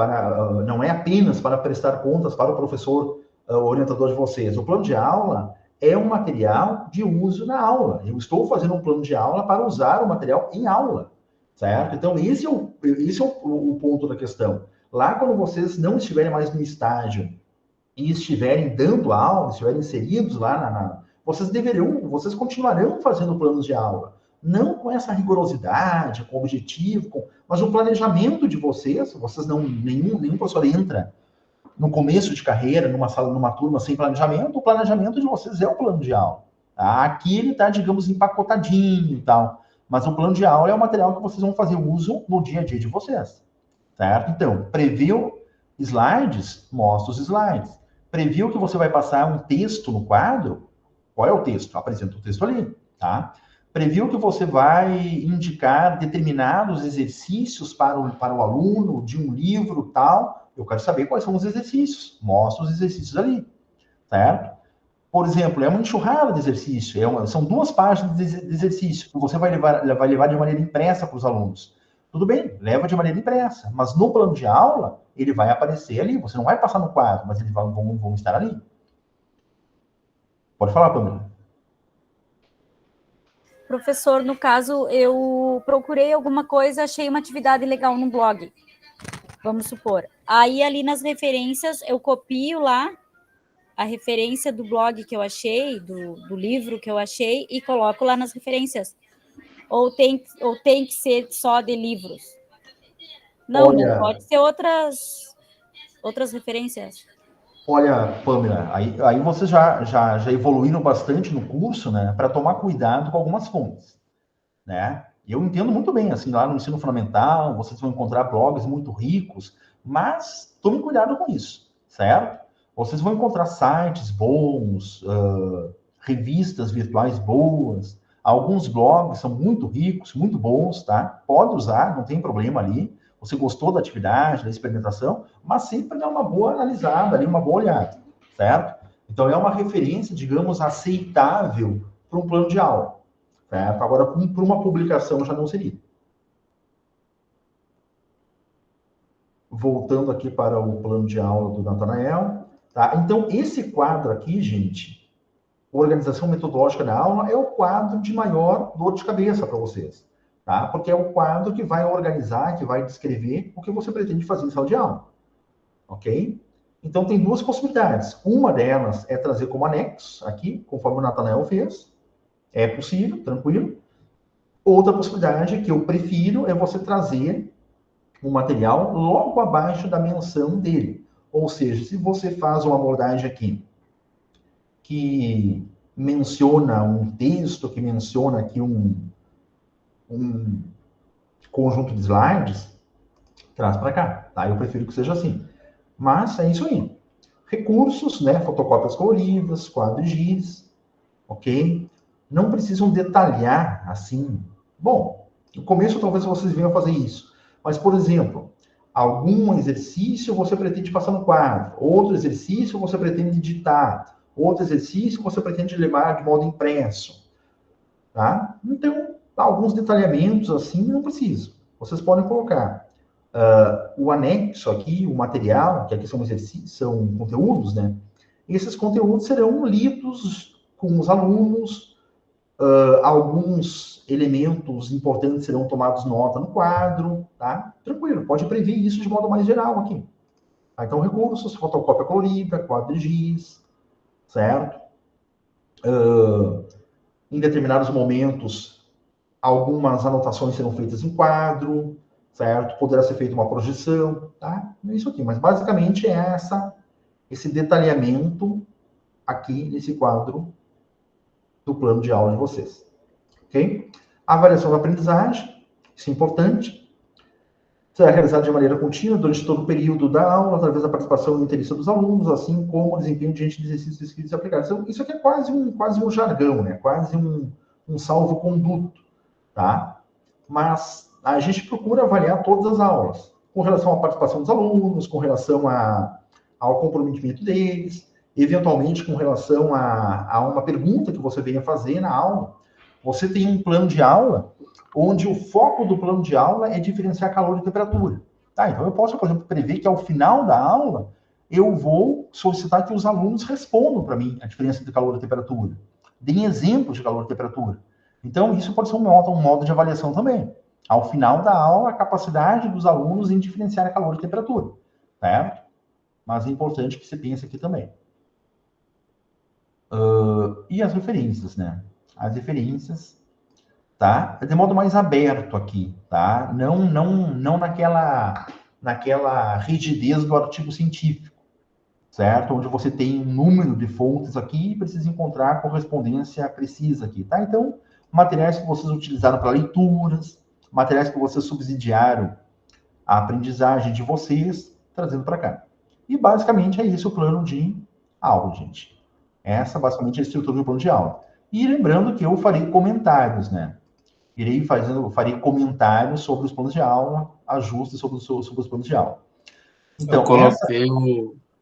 não é apenas para prestar contas para o professor orientador de vocês. O plano de aula é um material de uso na aula. Eu estou fazendo um plano de aula para usar o material em aula, certo? Então, esse é o ponto da questão. Lá, quando vocês não estiverem mais no estágio e estiverem dando aula, estiverem inseridos lá, vocês continuarão fazendo planos de aula. Não com essa rigorosidade, com objetivo, mas o planejamento de vocês não, nenhum professor entra no começo de carreira, numa turma sem planejamento, o planejamento de vocês é o plano de aula. Tá? Aqui ele está, digamos, empacotadinho e tal, mas o plano de aula é o material que vocês vão fazer uso no dia a dia de vocês, certo? Então, previu slides, mostra os slides. Previu que você vai passar um texto no quadro, qual é o texto? Apresenta o texto ali, tá? Previu que você vai indicar determinados exercícios para o aluno de um livro tal. Eu quero saber quais são os exercícios. Mostra os exercícios ali, certo? Por exemplo, é uma enxurrada de exercício. São 2 páginas de exercício que você vai levar de maneira impressa para os alunos. Tudo bem, leva de maneira impressa. Mas no plano de aula, ele vai aparecer ali. Você não vai passar no quadro, mas eles vão estar ali. Pode falar, Pamela. Professor, no caso, eu procurei alguma coisa, achei uma atividade legal no blog, vamos supor. Aí, ali nas referências, eu copio lá a referência do blog que eu achei, do livro que eu achei, e coloco lá nas referências. Ou tem que ser só de livros? Não, não pode ser outras referências. Olha, Pamela, aí vocês já evoluíram bastante no curso, né, para tomar cuidado com algumas fontes, né? Eu entendo muito bem, assim, lá no ensino fundamental, vocês vão encontrar blogs muito ricos, mas tomem cuidado com isso, certo? Vocês vão encontrar sites bons, revistas virtuais boas, alguns blogs são muito ricos, muito bons, tá? Pode usar, não tem problema ali. Você gostou da atividade, da experimentação, mas sempre dá uma boa analisada ali, uma boa olhada, certo? Então, é uma referência, digamos, aceitável para um plano de aula, certo? Agora, para uma publicação já não seria. Voltando aqui para o plano de aula do Natanael, tá? Então, esse quadro aqui, gente, organização metodológica da aula, é o quadro de maior dor de cabeça para vocês. Tá? Porque é o quadro que vai organizar, que vai descrever o que você pretende fazer em sala de aula. Ok? Então, tem 2 possibilidades. Uma delas é trazer como anexo, aqui, conforme o Natanael fez. É possível, tranquilo. Outra possibilidade que eu prefiro é você trazer o material logo abaixo da menção dele. Ou seja, se você faz uma abordagem aqui que menciona um texto, que menciona aqui um conjunto de slides, traz para cá, tá? Eu prefiro que seja assim. Mas é isso aí. Recursos, né? Fotocópias coloridas, quadro giz, ok? Não precisam detalhar assim. Bom, no começo talvez vocês venham fazer isso. Mas, por exemplo, algum exercício você pretende passar no quadro, outro exercício você pretende digitar, outro exercício você pretende levar de modo impresso, tá? Então, alguns detalhamentos assim não preciso. Vocês podem colocar O anexo aqui, o material, que aqui são exercícios, são conteúdos, né? Esses conteúdos serão lidos com os alunos, alguns elementos importantes serão tomados nota no quadro, tá? Tranquilo, pode prever isso de modo mais geral aqui. Tá? Então, recursos, fotocópia colorida, quadro de giz, certo? Em determinados momentos, algumas anotações serão feitas em quadro, certo? Poderá ser feita uma projeção, tá? É isso aqui, mas basicamente é esse detalhamento aqui nesse quadro do plano de aula de vocês, ok? Avaliação da aprendizagem, isso é importante. Será realizada de maneira contínua durante todo o período da aula, através da participação e interesse dos alunos, assim como o desempenho diante de exercícios escritos e aplicados. Então, isso aqui é quase um jargão, né? Quase um salvo-conduto, tá? Mas a gente procura avaliar todas as aulas, com relação à participação dos alunos, com relação ao comprometimento deles, eventualmente com relação a uma pergunta que você venha fazer na aula. Você tem um plano de aula onde o foco do plano de aula é diferenciar calor e temperatura. Tá? Então, eu posso, por exemplo, prever que ao final da aula, eu vou solicitar que os alunos respondam para mim a diferença entre calor e temperatura. Deem exemplos de calor e temperatura. Então, isso pode ser um modo de avaliação também. Ao final da aula, a capacidade dos alunos em diferenciar calor e temperatura. Certo? Mas é importante que você pense aqui também. E as referências, né? As referências, tá? De modo mais aberto aqui, tá? Não naquela rigidez do artigo científico, certo? Onde você tem um número de fontes aqui e precisa encontrar correspondência precisa aqui, tá? Então, materiais que vocês utilizaram para leituras, materiais que vocês subsidiaram a aprendizagem de vocês, trazendo para cá. E, basicamente, é isso o plano de aula, gente. Essa, basicamente, é a estrutura do plano de aula. E lembrando que eu farei comentários, né? Farei comentários sobre os planos de aula, ajustes sobre os planos de aula. Então, eu coloquei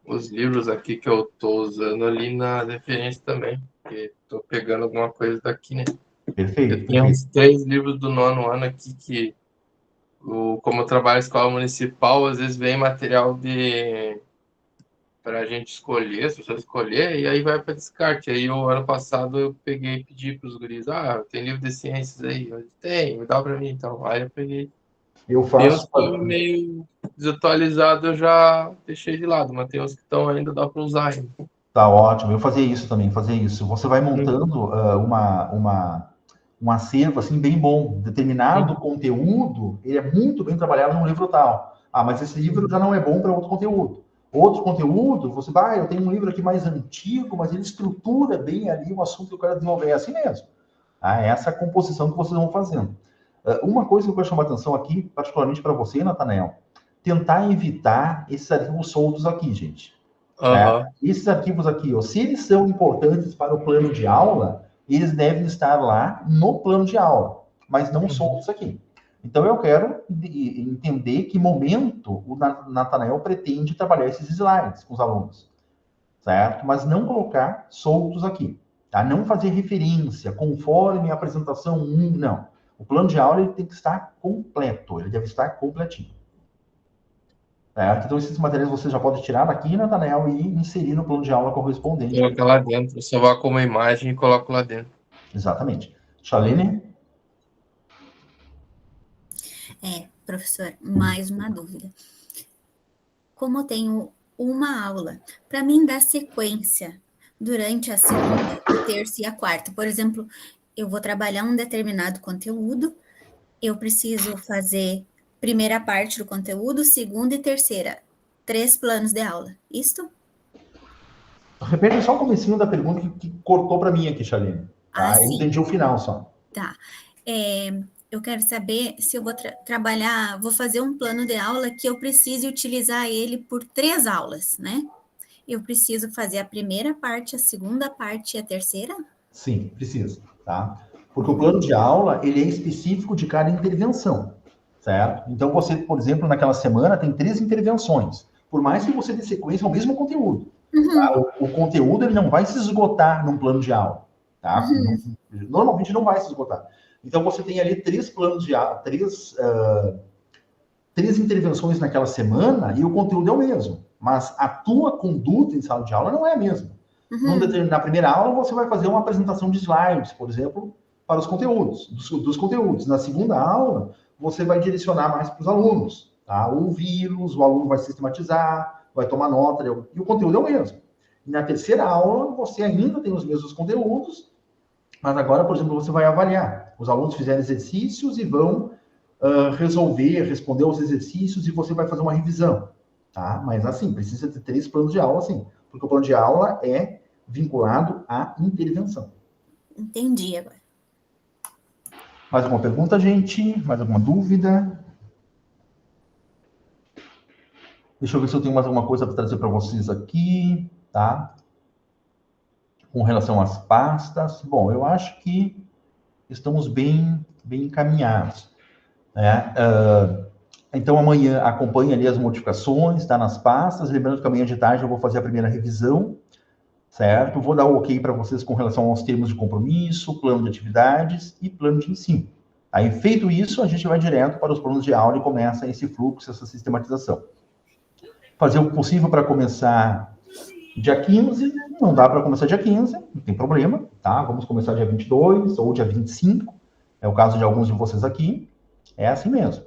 os livros aqui que eu estou usando ali na referência também, porque estou pegando alguma coisa daqui, né? Perfeito. Eu tenho uns 3 livros do 9º ano aqui que, como eu trabalho em escola municipal, às vezes vem material para a gente escolher, as pessoas escolher, e aí vai para descarte. Aí, o ano passado, eu peguei e pedi para os guris, tem livro de ciências aí? Eu tem, me dá para mim, então. Aí eu peguei. Eu faço... Tem uns meio desatualizado, eu já deixei de lado, mas tem uns que estão ainda, dá para usar ainda. Tá ótimo, eu fazia isso também, Você vai montando um acervo, assim, bem bom. Determinado conteúdo, ele é muito bem trabalhado num livro tal. Mas esse livro já não é bom para outro conteúdo. Outro conteúdo, você vai, eu tenho um livro aqui mais antigo, mas ele estrutura bem ali o assunto que eu quero desenvolver. É assim mesmo. Essa é a composição que vocês vão fazendo. Uma coisa que eu quero chamar a atenção aqui, particularmente para você, Natanael, tentar evitar esses arquivos soltos aqui, gente. Esses arquivos aqui, se eles são importantes para o plano de aula, eles devem estar lá no plano de aula, mas não soltos aqui. Então, eu quero entender que momento o Natanael pretende trabalhar esses slides com os alunos, certo? Mas não colocar soltos aqui, tá? Não fazer referência conforme a apresentação 1, não. O plano de aula ele tem que estar completo, ele deve estar completinho. Certo? Então, esses materiais você já pode tirar daqui, Natanael, e inserir no plano de aula correspondente. Coloca lá dentro, eu só vou com uma imagem e coloco lá dentro. Exatamente. Shalene? Professor, mais uma dúvida. Como eu tenho uma aula, para mim dar sequência durante a segunda, a terça e a quarta, por exemplo, eu vou trabalhar um determinado conteúdo, eu preciso fazer primeira parte do conteúdo, segunda e terceira, 3 planos de aula, isto? Repete só o comecinho da pergunta que cortou para mim aqui, Shalene. Eu entendi o final só. Tá. Eu quero saber se eu vou vou fazer um plano de aula que eu precise utilizar ele por 3 aulas, né? Eu preciso fazer a primeira parte, a segunda parte e a terceira? Sim, precisa, tá? Porque o plano de aula, ele é específico de cada intervenção, certo? Então, você, por exemplo, naquela semana tem 3 intervenções. Por mais que você dê sequência ao mesmo conteúdo, tá? O conteúdo, ele não vai se esgotar num plano de aula, tá? Normalmente não vai se esgotar. Então, você tem ali 3 planos de aula, 3 3 intervenções naquela semana e o conteúdo é o mesmo, mas a tua conduta em sala de aula não é a mesma. Na primeira aula, você vai fazer uma apresentação de slides, por exemplo, para os conteúdos, dos conteúdos. Na segunda aula, você vai direcionar mais para os alunos, tá? Ouvi-los, o aluno vai sistematizar, vai tomar nota, e o conteúdo é o mesmo. E na terceira aula, você ainda tem os mesmos conteúdos, mas agora, por exemplo, você vai avaliar. Os alunos fizeram exercícios e vão responder aos exercícios e você vai fazer uma revisão, tá? Mas assim, precisa ter 3 planos de aula, assim, porque o plano de aula é vinculado à intervenção. Entendi agora. Mais alguma pergunta, gente? Mais alguma dúvida? Deixa eu ver se eu tenho mais alguma coisa para trazer para vocês aqui, tá? Com relação às pastas. Bom, eu acho que estamos bem encaminhados, né? Então, amanhã acompanhe ali as modificações, tá? Nas pastas. Lembrando que amanhã de tarde eu vou fazer a primeira revisão, certo? Vou dar o ok para vocês com relação aos termos de compromisso, plano de atividades e plano de ensino. Aí, feito isso, a gente vai direto para os planos de aula e começa esse fluxo, essa sistematização. Fazer o possível para começar dia 15, não dá para começar dia 15, não tem problema, tá? Vamos começar dia 22 ou dia 25, é o caso de alguns de vocês aqui, é assim mesmo,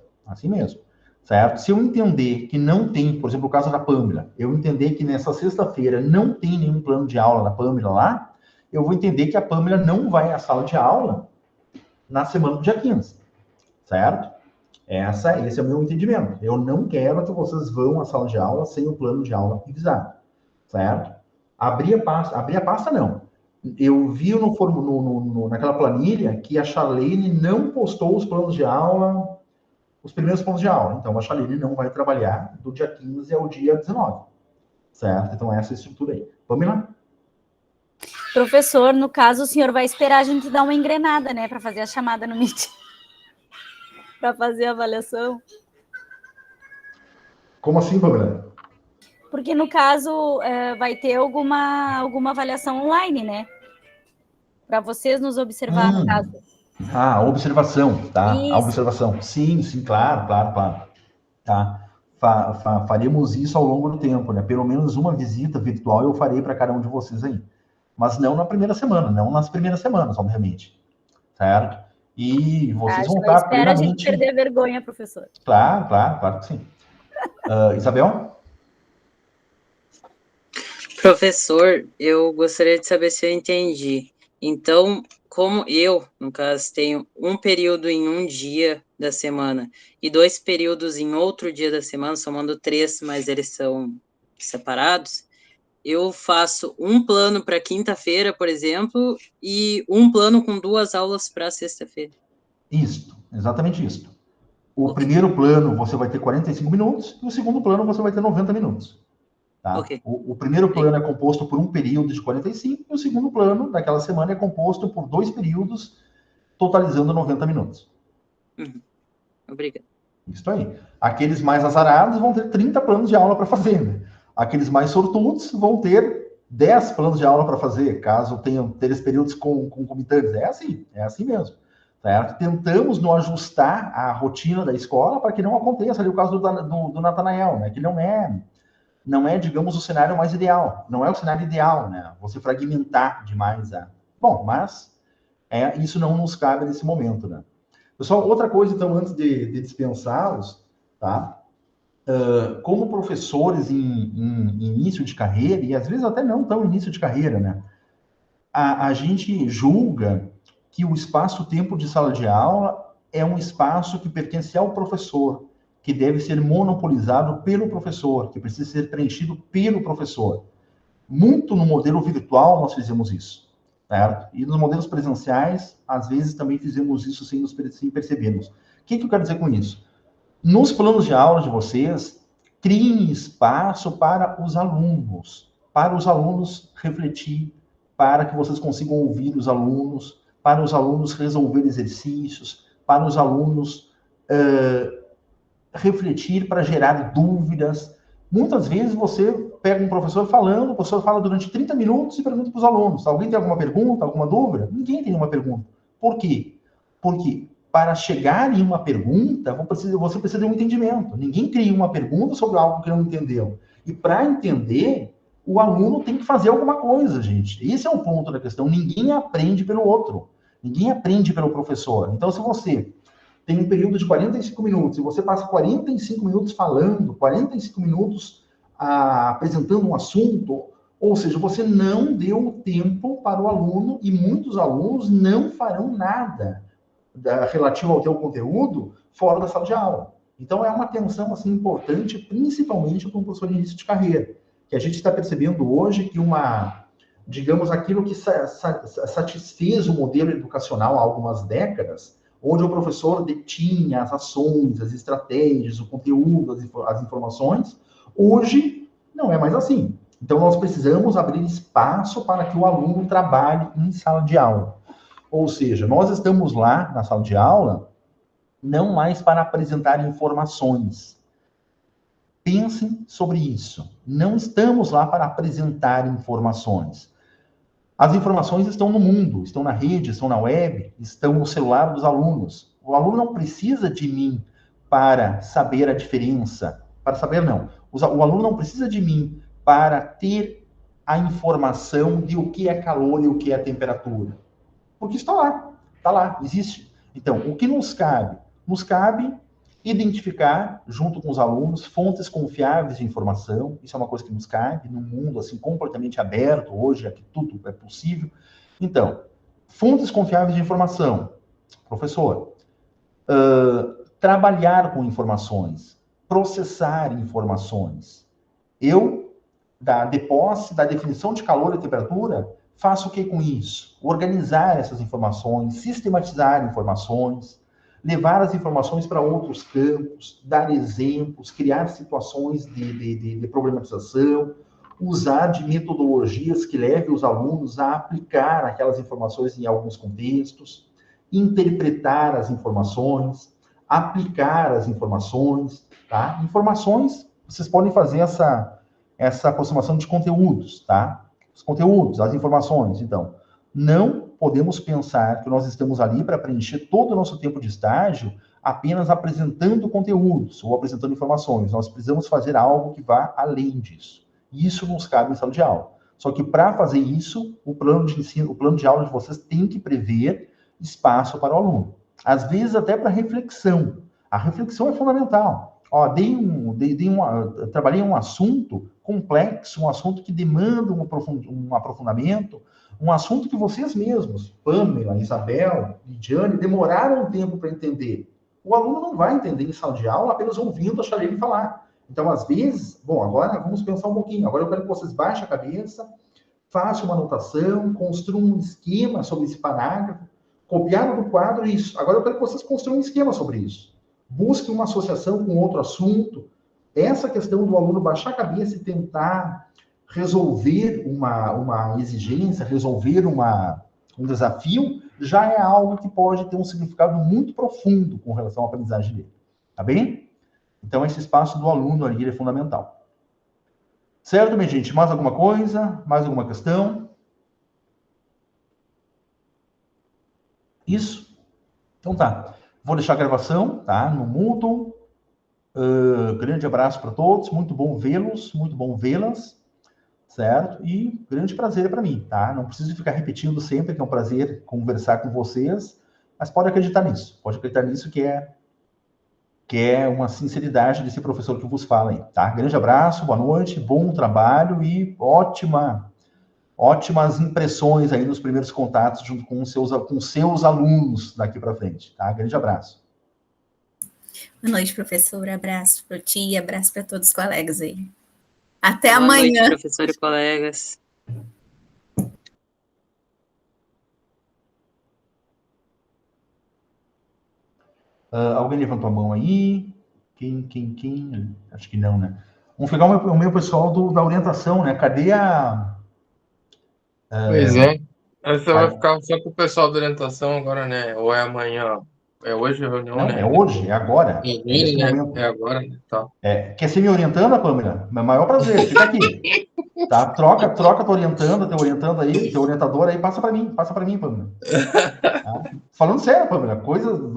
certo? Se eu entender que não tem, por exemplo, o caso da Pâmela, eu entender que nessa sexta-feira não tem nenhum plano de aula da Pâmela lá, eu vou entender que a Pâmela não vai à sala de aula na semana do dia 15, certo? Esse é o meu entendimento. Eu não quero que vocês vão à sala de aula sem o plano de aula revisado, certo? Abrir a pasta não. Eu vi naquela planilha que a Charlene não postou os planos de aula, os primeiros planos de aula. Então, a Charlene não vai trabalhar do dia 15 ao dia 19, certo? Então, essa é a estrutura aí. Vamos lá? Professor, no caso, o senhor vai esperar a gente dar uma engrenada, né, para fazer a chamada no Meet, para fazer a avaliação. Como assim, Pamela? Porque, no caso, vai ter alguma avaliação online, né? Para vocês nos observar, no caso. A observação, tá? Isso. A observação. Sim, claro. Tá? Faremos isso ao longo do tempo, né? Pelo menos uma visita virtual eu farei para cada um de vocês aí. Mas não na primeira semana, não nas primeiras semanas, obviamente. Certo? E vocês vão estar plenamente... a gente perder a vergonha, professor. Claro que sim. Isabel? Professor, eu gostaria de saber se eu entendi. Então, como eu, no caso, tenho um período em um dia da semana e 2 períodos em outro dia da semana, somando 3, mas eles são separados, eu faço um plano para quinta-feira, por exemplo, e um plano com 2 aulas para sexta-feira. Isso, exatamente isso. O primeiro plano você vai ter 45 minutos e o segundo plano você vai ter 90 minutos. Tá? Okay. O primeiro plano é composto por um período de 45 e o segundo plano daquela semana é composto por 2 períodos, totalizando 90 minutos. Obrigado. Isso aí. Aqueles mais azarados vão ter 30 planos de aula para fazer. Né? Aqueles mais sortudos vão ter 10 planos de aula para fazer, caso tenham 3 períodos concomitantes. É assim mesmo. Certo? Tentamos não ajustar a rotina da escola para que não aconteça ali o caso do Natanael, né? Que não é, digamos, o cenário mais ideal. Não é o cenário ideal, né? Você fragmentar demais Bom, mas isso não nos cabe nesse momento, né? Pessoal, outra coisa, então, antes de dispensá-los, tá? Como professores em início de carreira, e às vezes até não tão início de carreira, né? A gente julga que o espaço-tempo de sala de aula é um espaço que pertence ao professor, que deve ser monopolizado pelo professor, que precisa ser preenchido pelo professor. Muito no modelo virtual nós fizemos isso, certo? E nos modelos presenciais, às vezes também fizemos isso sem percebermos. O que eu quero dizer com isso? Nos planos de aula de vocês, criem espaço para os alunos refletir, para que vocês consigam ouvir os alunos, para os alunos resolver exercícios, para os alunos refletir para gerar dúvidas. Muitas vezes você pega um professor falando, o professor fala durante 30 minutos e pergunta para os alunos: alguém tem alguma pergunta, alguma dúvida? Ninguém tem uma pergunta. Por quê? Porque para chegar em uma pergunta, você precisa de um entendimento. Ninguém cria uma pergunta sobre algo que não entendeu. E para entender, o aluno tem que fazer alguma coisa, gente. Esse é o ponto da questão. Ninguém aprende pelo outro. Ninguém aprende pelo professor. Então, se você tem um período de 45 minutos e você passa 45 minutos falando, 45 minutos apresentando um assunto, ou seja, você não deu tempo para o aluno e muitos alunos não farão nada relativo ao teu conteúdo fora da sala de aula. Então, é uma atenção assim, importante, principalmente para um professor de início de carreira, que a gente está percebendo hoje que digamos, aquilo que satisfez o modelo educacional há algumas décadas, onde o professor detinha as ações, as estratégias, o conteúdo, as informações, hoje não é mais assim. Então, nós precisamos abrir espaço para que o aluno trabalhe em sala de aula. Ou seja, nós estamos lá na sala de aula não mais para apresentar informações. Pensem sobre isso. Não estamos lá para apresentar informações. As informações estão no mundo, estão na rede, estão na web, estão no celular dos alunos. O aluno não precisa de mim para saber a diferença. Para saber, não. O aluno não precisa de mim para ter a informação de o que é calor e o que é temperatura. Porque está lá, existe. Então, o que nos cabe? Nos cabe identificar, junto com os alunos, fontes confiáveis de informação. Isso é uma coisa que nos cabe num mundo assim completamente aberto, hoje, aqui tudo é possível. Então, fontes confiáveis de informação. Professor, trabalhar com informações, processar informações. Eu, da definição de calor e temperatura, faço o que com isso? Organizar essas informações, sistematizar informações, levar as informações para outros campos, dar exemplos, criar situações de problematização, usar de metodologias que levem os alunos a aplicar aquelas informações em alguns contextos, interpretar as informações, aplicar as informações, tá? Informações, vocês podem fazer essa aproximação de conteúdos, tá? Os conteúdos, as informações. Então, não podemos pensar que nós estamos ali para preencher todo o nosso tempo de estágio apenas apresentando conteúdos ou apresentando informações. Nós precisamos fazer algo que vá além disso. E isso nos cabe em sala de aula. Só que para fazer isso, o plano de ensino, o plano de aula de vocês tem que prever espaço para o aluno. Às vezes até para reflexão. A reflexão é fundamental. Ó, trabalhei um assunto complexo, um assunto que demanda um aprofundamento, um assunto que vocês mesmos, Pamela, Isabel, Lidiane, demoraram um tempo para entender. O aluno não vai entender em sala de aula apenas ouvindo a Charlene falar. Então, às vezes, agora vamos pensar um pouquinho. Agora eu quero que vocês baixem a cabeça, façam uma anotação, construam um esquema sobre esse parágrafo, copiaram do quadro isso. Agora eu quero que vocês construam um esquema sobre isso. Busquem uma associação com outro assunto. Essa questão do aluno baixar a cabeça e tentar resolver uma exigência, resolver um desafio, já é algo que pode ter um significado muito profundo com relação à aprendizagem dele. Tá bem? Então, esse espaço do aluno ali é fundamental. Certo, minha gente? Mais alguma coisa? Mais alguma questão? Isso? Então tá. Vou deixar a gravação, tá? No mudo. Grande abraço para todos. Muito bom vê-los, muito bom vê-las. Certo? E grande prazer para mim, tá? Não preciso ficar repetindo sempre que é um prazer conversar com vocês, mas pode acreditar nisso. Pode acreditar nisso que é uma sinceridade desse professor que vos fala aí, tá? Grande abraço, boa noite, bom trabalho e ótimas impressões aí nos primeiros contatos junto com seus alunos daqui para frente, tá? Grande abraço. Boa noite, professor. Abraço para ti e abraço para todos os colegas aí. Até Boa amanhã. Boa noite, professor e colegas. Alguém levantou a mão aí? Quem? Acho que não, né? Vamos pegar o meu pessoal da orientação, né? Cadê a... Pois é. Você vai ficar só com o pessoal da orientação agora, né? Ou é amanhã? É hoje a reunião, não, né? É hoje, é agora. É agora, né? Tá. Quer ser me orientando, Pamela? Meu maior prazer, fica aqui. Tá? Troca teu orientando aí, teu orientador aí, passa para mim, Pamela. Tá? Falando sério, Pamela,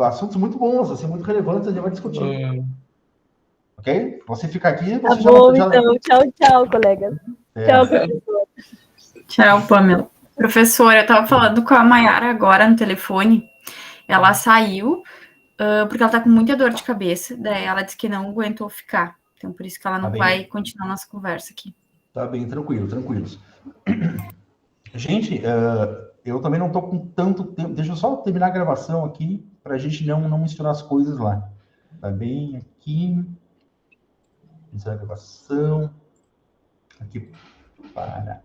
assuntos muito bons, assim, muito relevantes, a gente vai discutir. Ok? Você fica aqui, Tá você bom, já... então. Tchau, colegas. Tchau, professor. Tchau, Pamela. Professora, eu estava falando com a Mayara agora no telefone. Ela saiu porque ela tá com muita dor de cabeça. Daí ela disse que não aguentou ficar. Então, por isso que ela não vai continuar nossa conversa aqui. Tá bem, tranquilos. Gente, eu também não tô com tanto tempo. Deixa eu só terminar a gravação aqui para a gente não misturar as coisas lá. Tá bem aqui. Iniciar a gravação. Aqui para